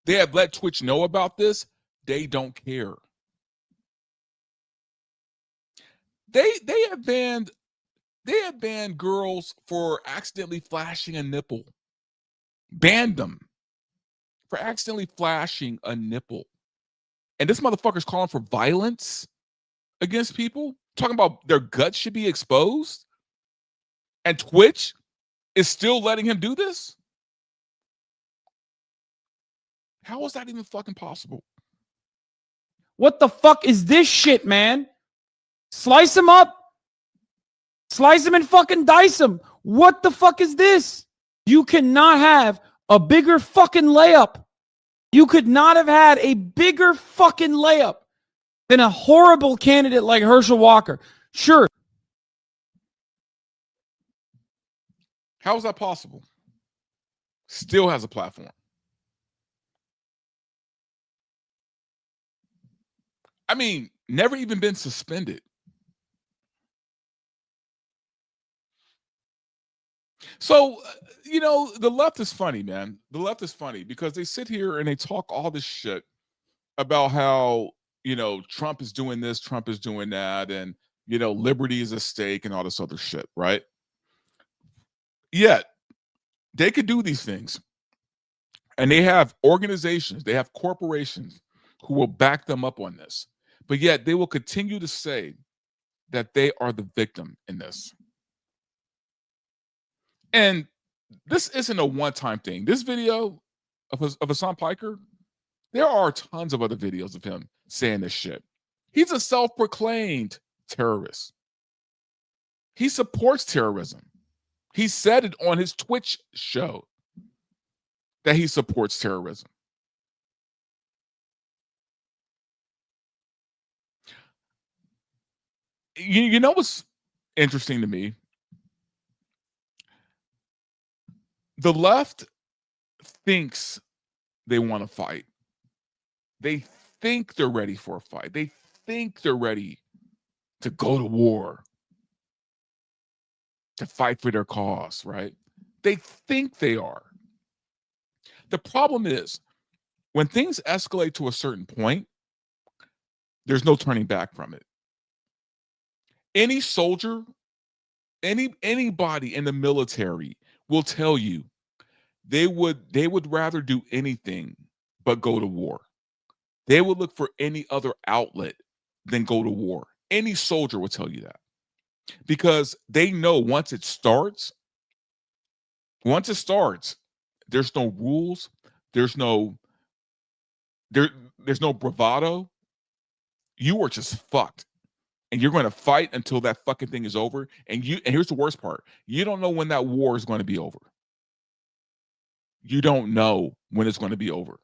They have let Twitch know about this. They don't care. They have banned girls for accidentally flashing a nipple. Banned them for accidentally flashing a nipple. And this motherfucker's calling for violence against people, talking about their guts should be exposed. And Twitch is still letting him do this? How is that even fucking possible? What the fuck is this shit, man? Slice him up. Slice him and fucking dice him. What the fuck is this? You cannot have a bigger fucking layup. You could not have had a bigger fucking layup than a horrible candidate like Herschel Walker. Sure. How is that possible? Still has a platform. I mean, never even been suspended. So, the left is funny, man. The left is funny because they sit here and they talk all this shit about how, Trump is doing this, Trump is doing that, and, liberty is at stake and all this other shit, right? Yet, they could do these things. And they have organizations, they have corporations who will back them up on this. But yet, they will continue to say that they are the victim in this. And this isn't a one-time thing. This video of Hassan Piker, there are tons of other videos of him saying this shit. He's a self-proclaimed terrorist. He supports terrorism. He said it on his Twitch show that he supports terrorism. You know what's interesting to me? The left thinks they want to fight. They think they're ready for a fight. They think they're ready to go to war, to fight for their cause, right? They think they are. The problem is, when things escalate to a certain point, there's no turning back from it. Any soldier, anybody in the military will tell you they would rather do anything but go to war. They would look for any other outlet than go to war. Any soldier will tell you that. Because they know once it starts, there's no rules, there's no bravado. You are just fucked. And you're going to fight until that fucking thing is over. And here's the worst part. You don't know when that war is going to be over. You don't know when it's going to be over.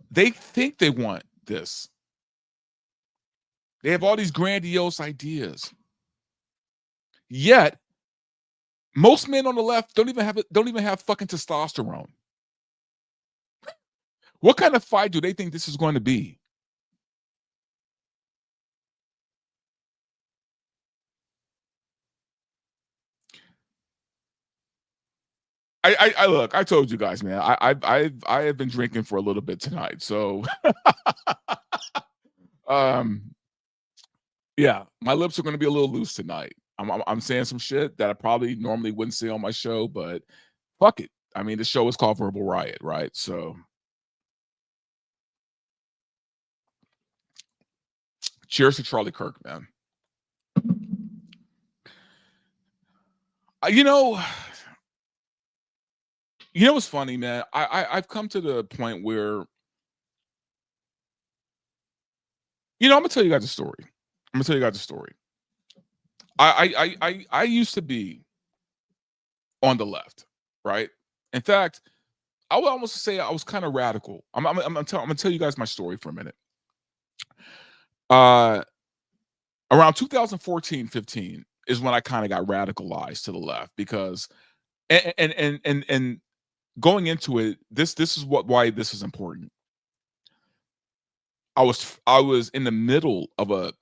They think they want this. They have all these grandiose ideas. Yet, most men on the left don't even have fucking testosterone. What kind of fight do they think this is going to be? I look, I told you guys, man, I have been drinking for a little bit tonight. So yeah, my lips are going to be a little loose tonight. I'm saying some shit that I probably normally wouldn't say on my show, but fuck it. I mean, the show is called Verbal Riot, right? So cheers to Charlie Kirk, man. You know what's funny, man? I've come to the point where, I'm gonna tell you guys a story. I used to be on the left, right? In fact, I would almost say I was kind of radical. I'm gonna tell you guys my story for a minute. Around 2014, 15 is when I kind of got radicalized to the left because, and going into it, this is why this is important. I was in the middle of a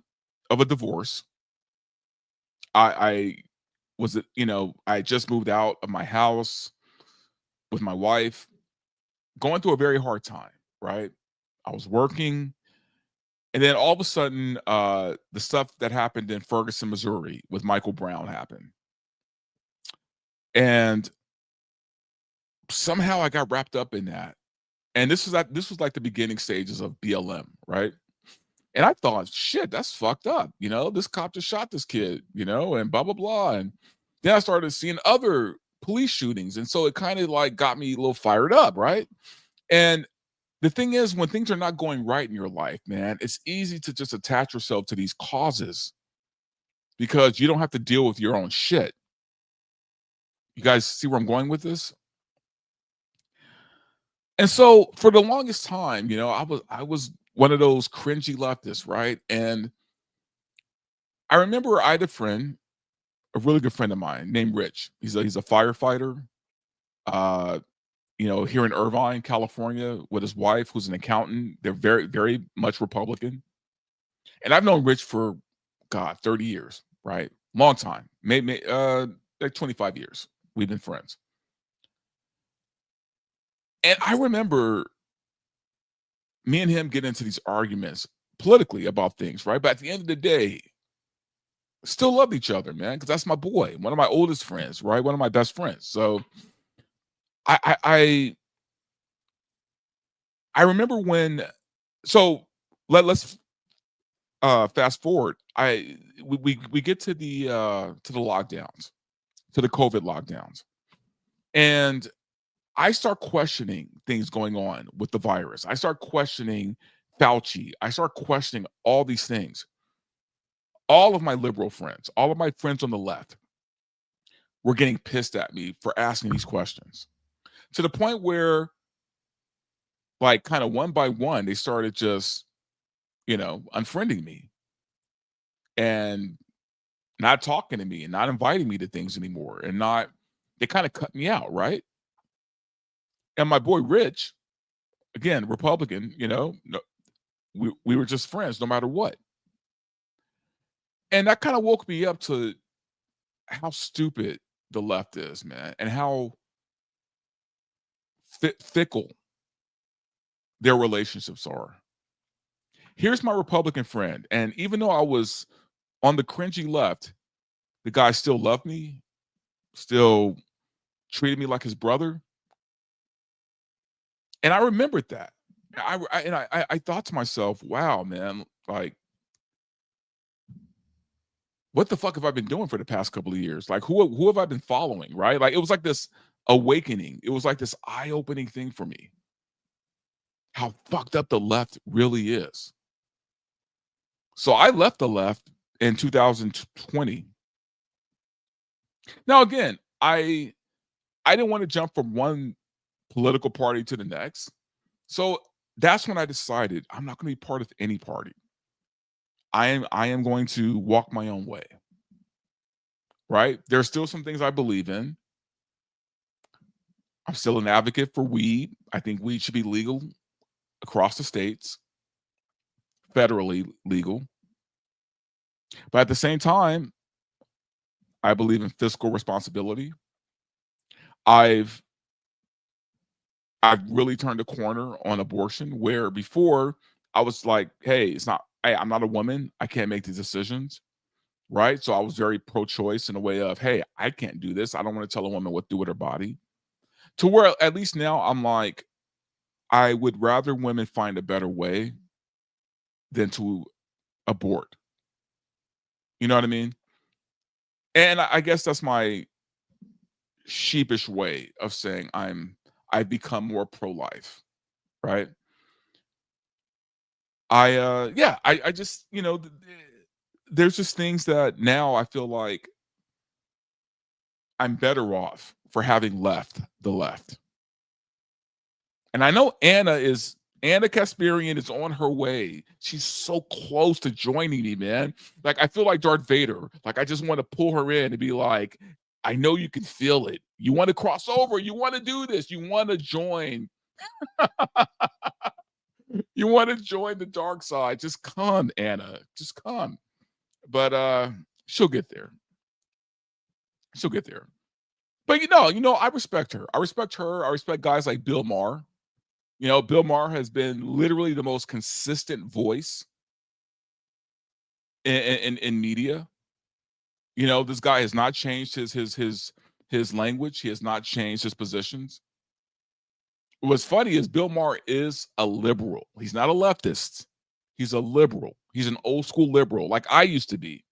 divorce. I was, I just moved out of my house with my wife, going through a very hard time, right? I was working, and then all of a sudden, the stuff that happened in Ferguson, Missouri with Michael Brown happened. And somehow I got wrapped up in that. And this was like the beginning stages of BLM, right? And I thought, shit, that's fucked up. This cop just shot this kid, and blah, blah, blah. And then I started seeing other police shootings. And so it kind of like got me a little fired up, right? And the thing is, when things are not going right in your life, man, it's easy to just attach yourself to these causes because you don't have to deal with your own shit. You guys see where I'm going with this? And so for the longest time, I was one of those cringy leftists, right? And I remember I had a friend, a really good friend of mine named Rich. He's a firefighter, here in Irvine, California, with his wife, who's an accountant. They're very, very much Republican. And I've known Rich for, 30 years, right? Long time, maybe like 25 years. We've been friends. And I remember me and him getting into these arguments politically about things, right? But at the end of the day, still love each other, man, because that's my boy, one of my oldest friends, right? One of my best friends. So I remember when. So let's fast forward. We get to the lockdowns, to the COVID lockdowns, and I start questioning things going on with the virus. I start questioning Fauci. I start questioning all these things. All of my liberal friends, all of my friends on the left were getting pissed at me for asking these questions, to the point where, like, kind of one by one, they started just, unfriending me and not talking to me and not inviting me to things anymore. And they kind of cut me out, right? And my boy Rich, again, Republican, we were just friends no matter what. And that kind of woke me up to how stupid the left is, man, and how fickle their relationships are. Here's my Republican friend, and even though I was on the cringy left, the guy still loved me, still treated me like his brother. And I remembered that. I thought to myself, wow, man, like, what the fuck have I been doing for the past couple of years? Like, who have I been following, right? Like, it was like this awakening. It was like this eye-opening thing for me. How fucked up the left really is. So I left the left in 2020. Now, again, I didn't want to jump from one political party to the next. So that's when I decided I'm not going to be part of any party. I am going to walk my own way. Right? There's still some things I believe in. I'm still an advocate for weed. I think weed should be legal across the states, federally legal. But at the same time, I believe in fiscal responsibility. I've really turned a corner on abortion, where before I was like, hey, I'm not a woman. I can't make these decisions. Right. So I was very pro-choice in a way of, hey, I can't do this. I don't want to tell a woman what to do with her body. To where at least now I'm like, I would rather women find a better way than to abort. You know what I mean? And I guess that's my sheepish way of saying I've become more pro-life, right? I just, there's just things that now I feel like I'm better off for having left the left. And I know Anna Kasparian is on her way. She's so close to joining me, man. Like, I feel like Darth Vader. Like, I just want to pull her in and be like, I know you can feel it. You want to cross over. You want to do this. You want to join. You want to join the dark side. Just come, Anna. Just come. But she'll get there. She'll get there. But I respect her. I respect her. I respect guys like Bill Maher. Bill Maher has been literally the most consistent voice in media. This guy has not changed his language. He has not changed his positions. What's funny is Bill Maher is a liberal. He's not a leftist. He's a liberal. He's an old school liberal, like I used to be.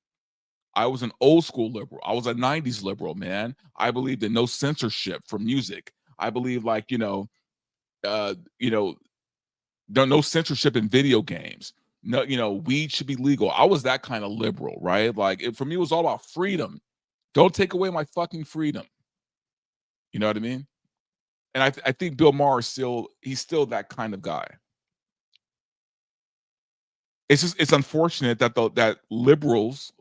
I was an old school liberal. I was a 90s liberal, man. I believed in no censorship for music. I believe no censorship in video games. No, weed should be legal. I was that kind of liberal, right? Like, for me, it was all about freedom. Don't take away my fucking freedom. You know what I mean? And I think Bill Maher he's still that kind of guy. It's unfortunate that that liberals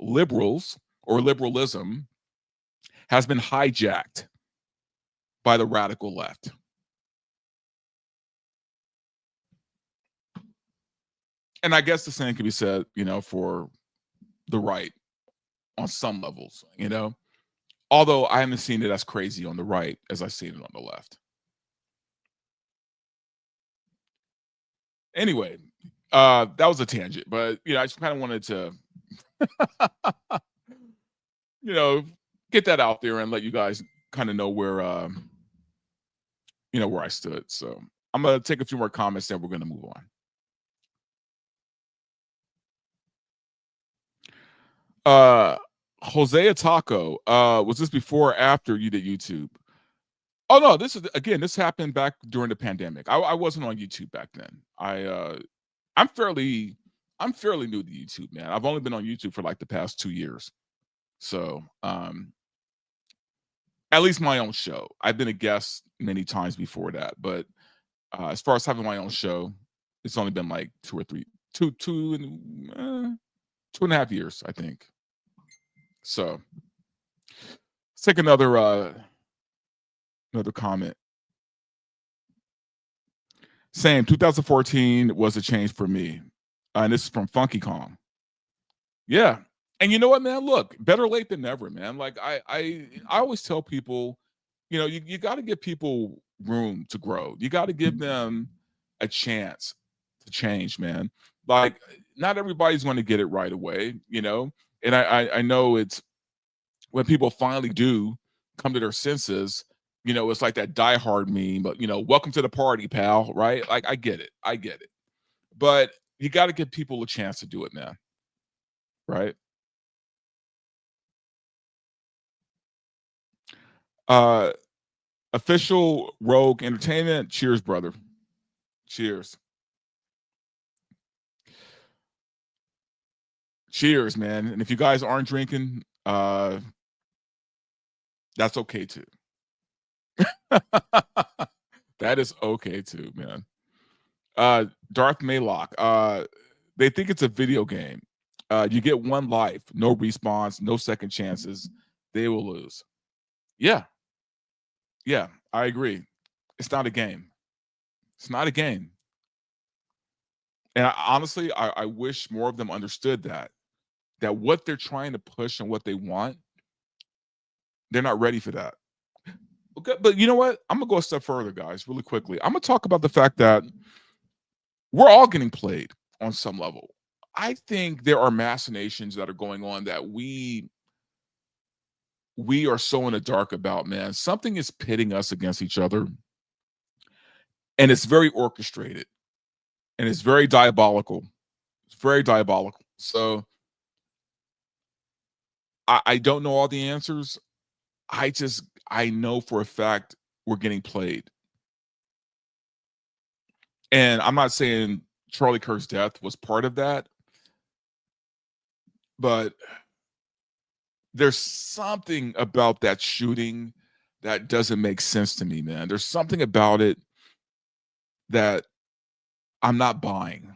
or liberalism has been hijacked by the radical left. And I guess the same can be said, for the right on some levels, although I haven't seen it as crazy on the right as I've seen it on the left. Anyway, that was a tangent, but I just kind of wanted to get that out there and let you guys kind of know where where I stood. So I'm gonna take a few more comments, then we're gonna move on. Hosea Taco, was this before or after you did YouTube? Oh no, this happened back during the pandemic. I wasn't on YouTube back then. I'm fairly new to YouTube, man. I've only been on YouTube for like the past 2 years. So at least my own show. I've been a guest many times before that, but as far as having my own show, it's only been like 2.5 years, I think. So let's take another comment. Same, 2014 was a change for me. And this is from Funky Kong. Yeah. And you know what, man? Look, better late than never, man. Like I always tell people, you got to give people room to grow. You got to give them a chance to change, man. Like, not everybody's going to get it right away, And I know it's when people finally do come to their senses, it's like that Die Hard meme, but welcome to the party, pal, right? Like, I get it. But you got to give people a chance to do it, man. Right? Official Rogue Entertainment. Cheers, brother. Cheers. Cheers, man. And if you guys aren't drinking, that's okay too. That is okay too, man. Darth Maylock. They think it's a video game. You get one life, no response, no second chances. They will lose. Yeah, I agree. It's not a game. It's not a game. And honestly, I wish more of them understood that what they're trying to push and what they want, they're not ready for that. Okay, but you know what? I'm going to go a step further, guys, really quickly. I'm going to talk about the fact that we're all getting played on some level. I think there are machinations that are going on that we are so in the dark about, man. Something is pitting us against each other, and it's very orchestrated, and it's very diabolical. It's very diabolical. So I don't know all the answers. I know for a fact we're getting played. And I'm not saying Charlie Kirk's death was part of that, but there's something about that shooting that doesn't make sense to me, man. There's something about it that I'm not buying.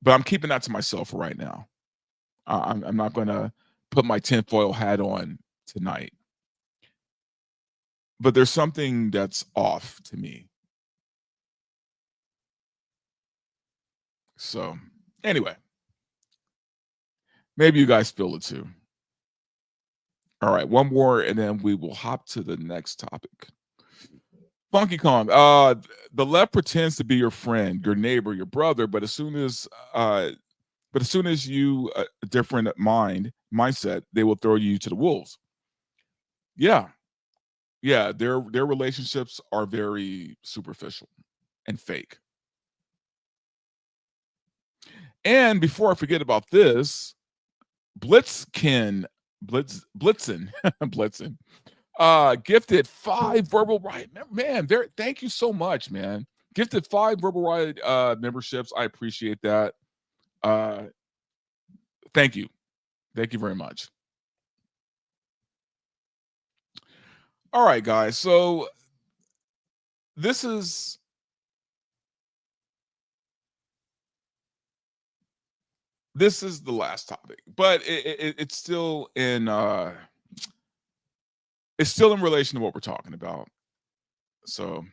But I'm keeping that to myself right now. I'm not going to put my tinfoil hat on tonight. But there's something that's off to me. So, anyway, maybe you guys feel it too. All right, one more, and then we will hop to the next topic. Funky Kong, the left pretends to be your friend, your neighbor, your brother, but as soon as you a different mindset, they will throw you to the wolves. Yeah, their relationships are very superficial and fake. And before I forget about this, Blitzen, gifted 5 verbal right, man. Thank you so much, man. Gifted 5 verbal right memberships. I appreciate that. Thank you very much. All right, guys. So this is the last topic, but it's still in relation to what we're talking about. So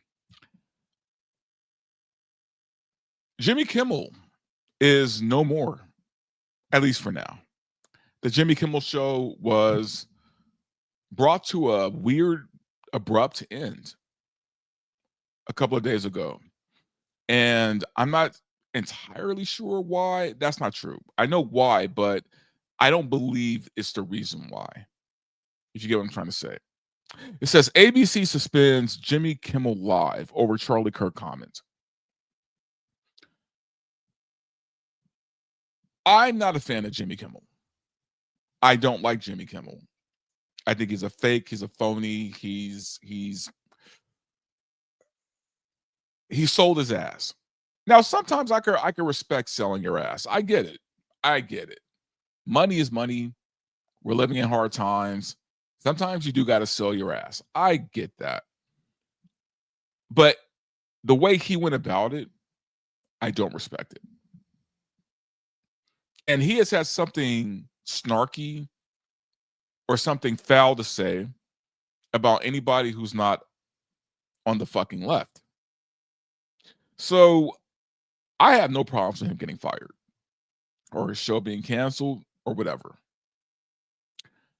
Jimmy Kimmel is no more, at least for now. The Jimmy Kimmel Show was brought to a weird, abrupt end a couple of days ago. And I'm not entirely sure why. That's not true. I know why, but I don't believe it's the reason why. If you get what I'm trying to say. It says ABC suspends Jimmy Kimmel Live over Charlie Kirk comments. I'm not a fan of Jimmy Kimmel. I don't like Jimmy Kimmel. I think he's a fake. He's a phony. He sold his ass. Now, sometimes I can respect selling your ass. I get it. Money is money. We're living in hard times. Sometimes you do got to sell your ass. I get that. But the way he went about it, I don't respect it. And he has had something snarky or something foul to say about anybody who's not on the fucking left. So I have no problems with him getting fired or his show being canceled or whatever.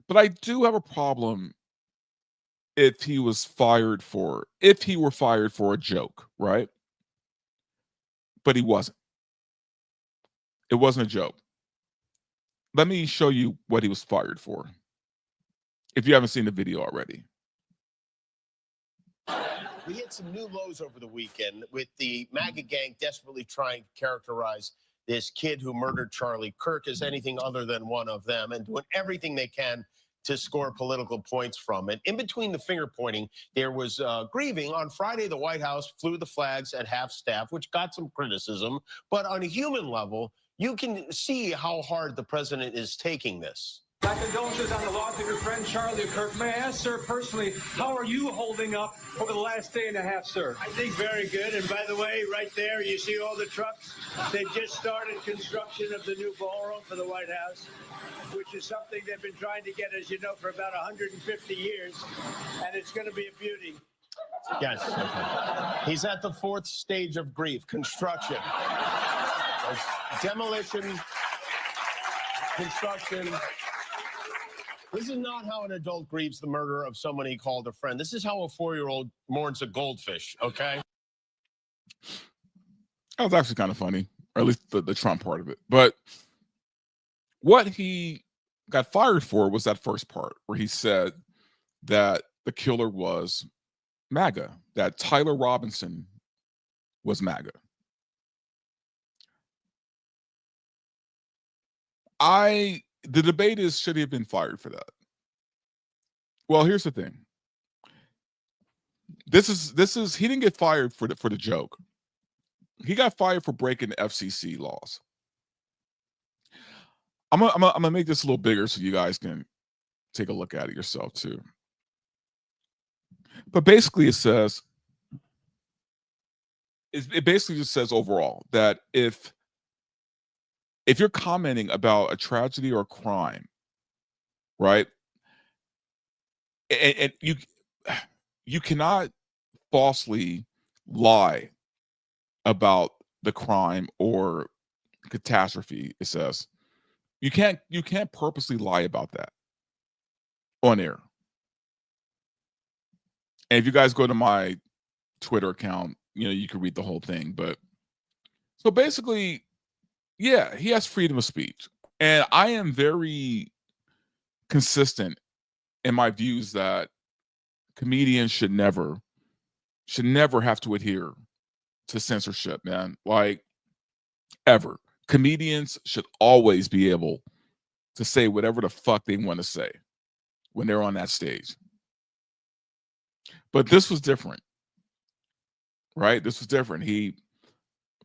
But I do have a problem if he were fired for a joke, right? But he wasn't. It wasn't a joke. Let me show you what he was fired for, if you haven't seen the video already. We hit some new lows over the weekend with the MAGA gang desperately trying to characterize this kid who murdered Charlie Kirk as anything other than one of them and doing everything they can to score political points from it. In between the finger pointing, there was grieving. On Friday, the White House flew the flags at half staff, which got some criticism. But on a human level, you can see how hard the president is taking this. My condolences on the loss of your friend Charlie Kirk. May I ask, sir, personally, how are you holding up over the last day and a half, sir? I think very good. And by the way, right there, you see all the trucks? They just started construction of the new ballroom for the White House, which is something they've been trying to get, as you know, for about 150 years. And it's going to be a beauty. Yes. Okay. He's at the 4th stage of grief, construction. There's demolition, construction. This is not how an adult grieves the murder of someone he called a friend. This is how a 4-year-old mourns a goldfish, okay? That was actually kind of funny, or at least the Trump part of it. But what he got fired for was that first part where he said that the killer was MAGA, that Tyler Robinson was MAGA. The debate is, should he have been fired for that? Well, here's the thing. This is he didn't get fired for the joke. He got fired for breaking the FCC laws. I'm gonna make this a little bigger so you guys can take a look at it yourself too. But basically, it basically just says overall that if you're commenting about a tragedy or a crime, right, and you cannot falsely lie about the crime or catastrophe. It says you can't purposely lie about that on air. And if you guys go to my Twitter account, you can read the whole thing. But so basically, yeah, he has freedom of speech, and I am very consistent in my views that comedians should never have to adhere to censorship, man. Like, ever. Comedians should always be able to say whatever the fuck they want to say when they're on that stage. But this was different, right? This was different. He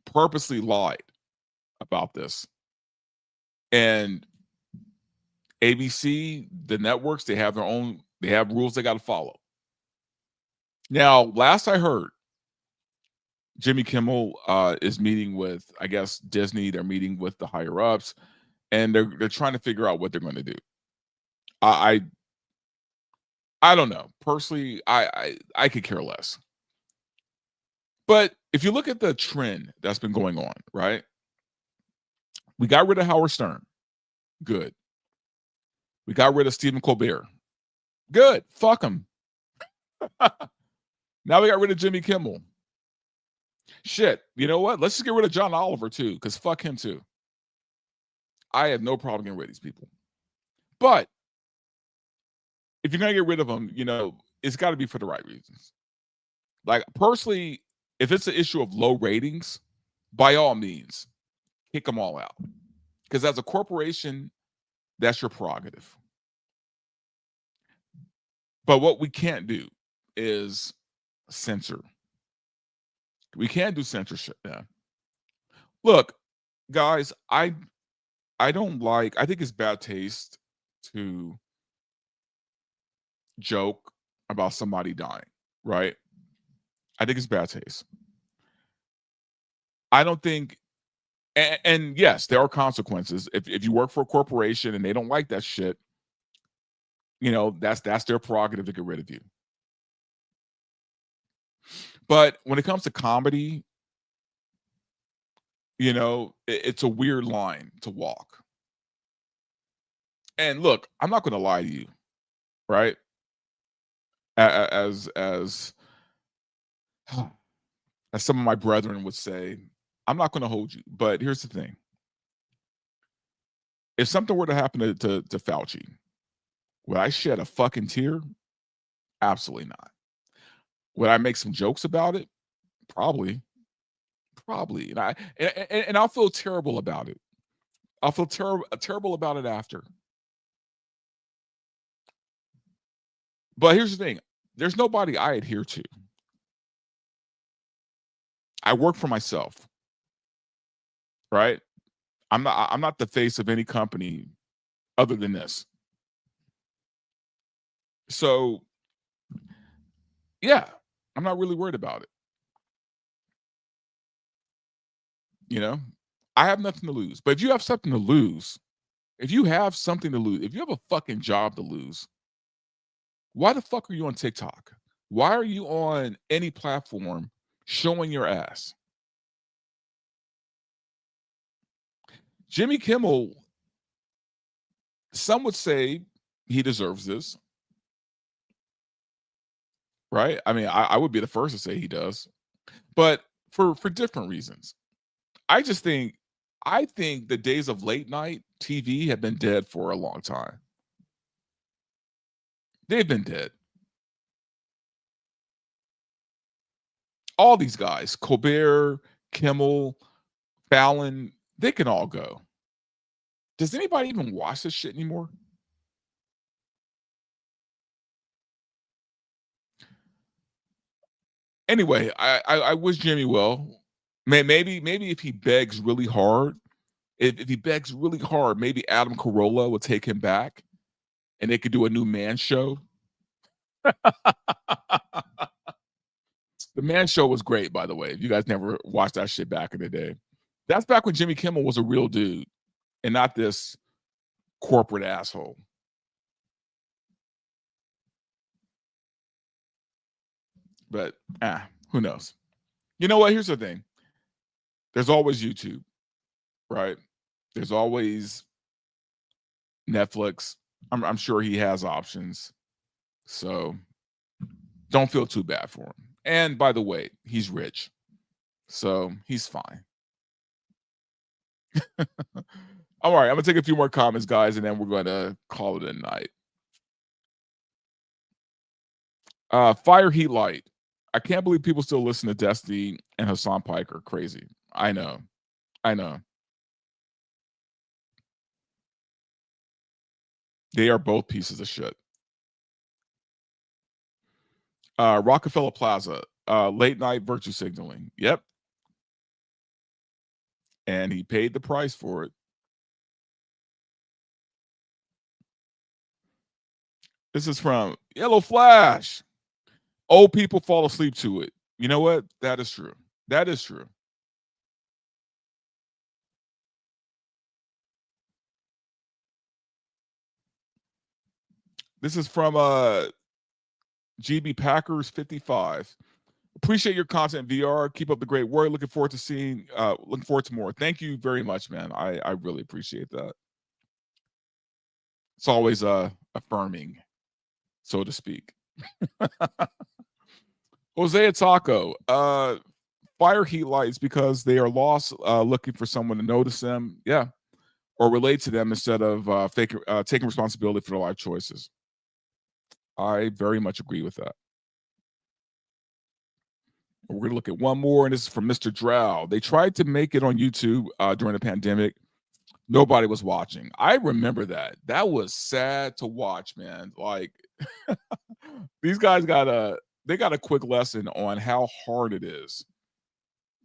purposely lied about this. And ABC, the networks, they have rules they got to follow. Now, last I heard, Jimmy Kimmel is meeting with, I guess, Disney. They're meeting with the higher ups, and they're trying to figure out what they're going to do. I don't know. Personally, I could care less. But if you look at the trend that's been going on, right? We got rid of Howard Stern. Good. We got rid of Stephen Colbert. Good. Fuck him. Now we got rid of Jimmy Kimmel. Shit. You know what? Let's just get rid of John Oliver too, because fuck him too. I have no problem getting rid of these people. But if you're going to get rid of them, it's got to be for the right reasons. Like, personally, if it's an issue of low ratings, by all means, kick them all out. Because as a corporation, that's your prerogative. But what we can't do is censor. We can't do censorship, man. Look, guys, I think it's bad taste to joke about somebody dying, right? I think it's bad taste. I don't think, and yes, there are consequences. If you work for a corporation and they don't like that shit, that's their prerogative to get rid of you. But when it comes to comedy, it's a weird line to walk. And look, I'm not going to lie to you, right? As some of my brethren would say, I'm not going to hold you. But here's the thing. If something were to happen to Fauci, would I shed a fucking tear? Absolutely not. Would I make some jokes about it? Probably. And I'll feel terrible about it. I'll feel terrible about it after. But here's the thing. There's nobody I adhere to. I work for myself. Right? I'm not the face of any company other than this. So, yeah, I'm not really worried about it. I have nothing to lose. But if you have something to lose, if you have a fucking job to lose, why the fuck are you on TikTok? Why are you on any platform showing your ass? Jimmy Kimmel, some would say he deserves this. Right? I mean, I would be the first to say he does. But for different reasons. I think the days of late night TV have been dead for a long time. They've been dead. All these guys, Colbert, Kimmel, Fallon, they can all go. Does anybody even watch this shit anymore? Anyway, I wish Jimmy well. Maybe if he begs really hard, If he begs really hard, maybe Adam Carolla will take him back and they could do a new Man Show. The Man Show was great, by the way. If you guys never watched that shit back in the day. That's back when Jimmy Kimmel was a real dude and not this corporate asshole. But, who knows? You know what? Here's the thing. There's always YouTube, right? There's always Netflix. I'm sure he has options. So don't feel too bad for him. And by the way, he's rich. So he's fine. All right, I'm going to take a few more comments, guys, and then we're going to call it a night. Fire Heat Light. I can't believe people still listen to Destiny and Hassan Piker. Crazy. I know. They are both pieces of shit. Rockefeller Plaza. Late night virtue signaling. Yep. And he paid the price for it. This is from Yellow Flash. Old people fall asleep to it. You know what? That is true. That is true. This is from GB Packers 55. Appreciate your content, VR. Keep up the great work. Looking forward to more. Thank you very much, man. I really appreciate that. It's always affirming, so to speak. Hosea Taco. Fire Heat Lights because they are lost looking for someone to notice them. Yeah. Or relate to them instead of taking responsibility for their life choices. I very much agree with that. We're going to look at one more, and this is from Mr. Drow. They tried to make it on YouTube during the pandemic. Nobody was watching. I remember that. That was sad to watch, man. Like, these guys got a quick lesson on how hard it is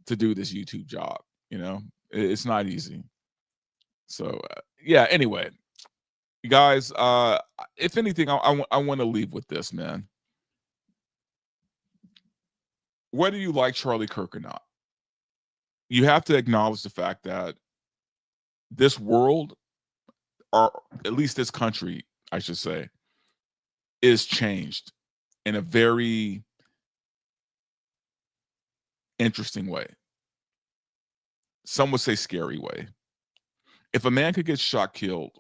to do this YouTube job. You know, it's not easy. So, yeah, anyway, you guys, if anything, I want to leave with this, man. Whether you like Charlie Kirk or not, you have to acknowledge the fact that this world, or at least this country, I should say, is changed in a very interesting way. Some would say scary way. If a man could get shot killed,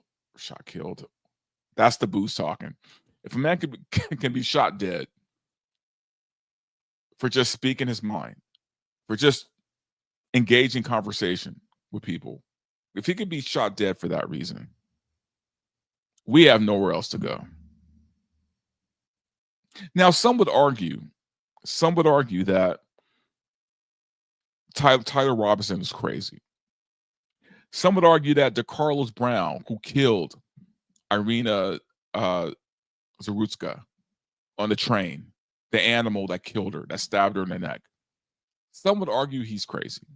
that's the booze talking. If a man can be shot dead for just speaking his mind, for just engaging conversation with people, if he could be shot dead for that reason, we have nowhere else to go. Now, some would argue that Tyler Robinson is crazy. Some would argue that DeCarlos Brown, who killed Irina Zarutska on the train, the animal that killed her, that stabbed her in the neck, some would argue he's crazy.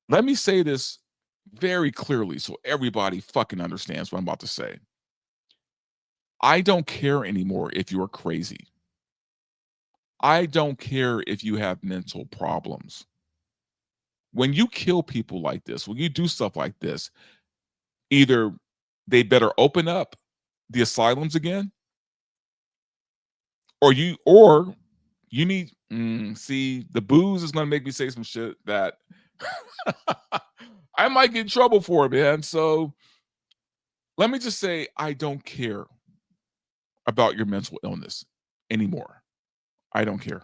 Let me say this very clearly so everybody fucking understands what I'm about to say. I don't care anymore if you're crazy. I don't care if you have mental problems. When you kill people like this, when you do stuff like this, either they better open up the asylums again, or you need, see, the booze is going to make me say some shit that I might get in trouble for, man. So let me just say, I don't care about your mental illness anymore. I don't care.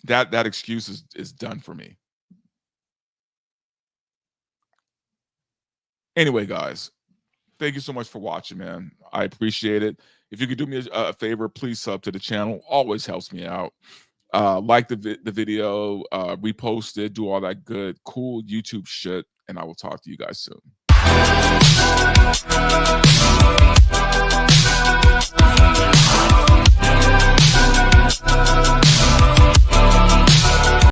That excuse is done for me. Anyway, guys, thank you so much for watching, man. I appreciate it. If you could do me a favor, please sub to the channel. Always helps me out. Like the video, repost it, do all that good, cool YouTube shit, and I will talk to you guys soon.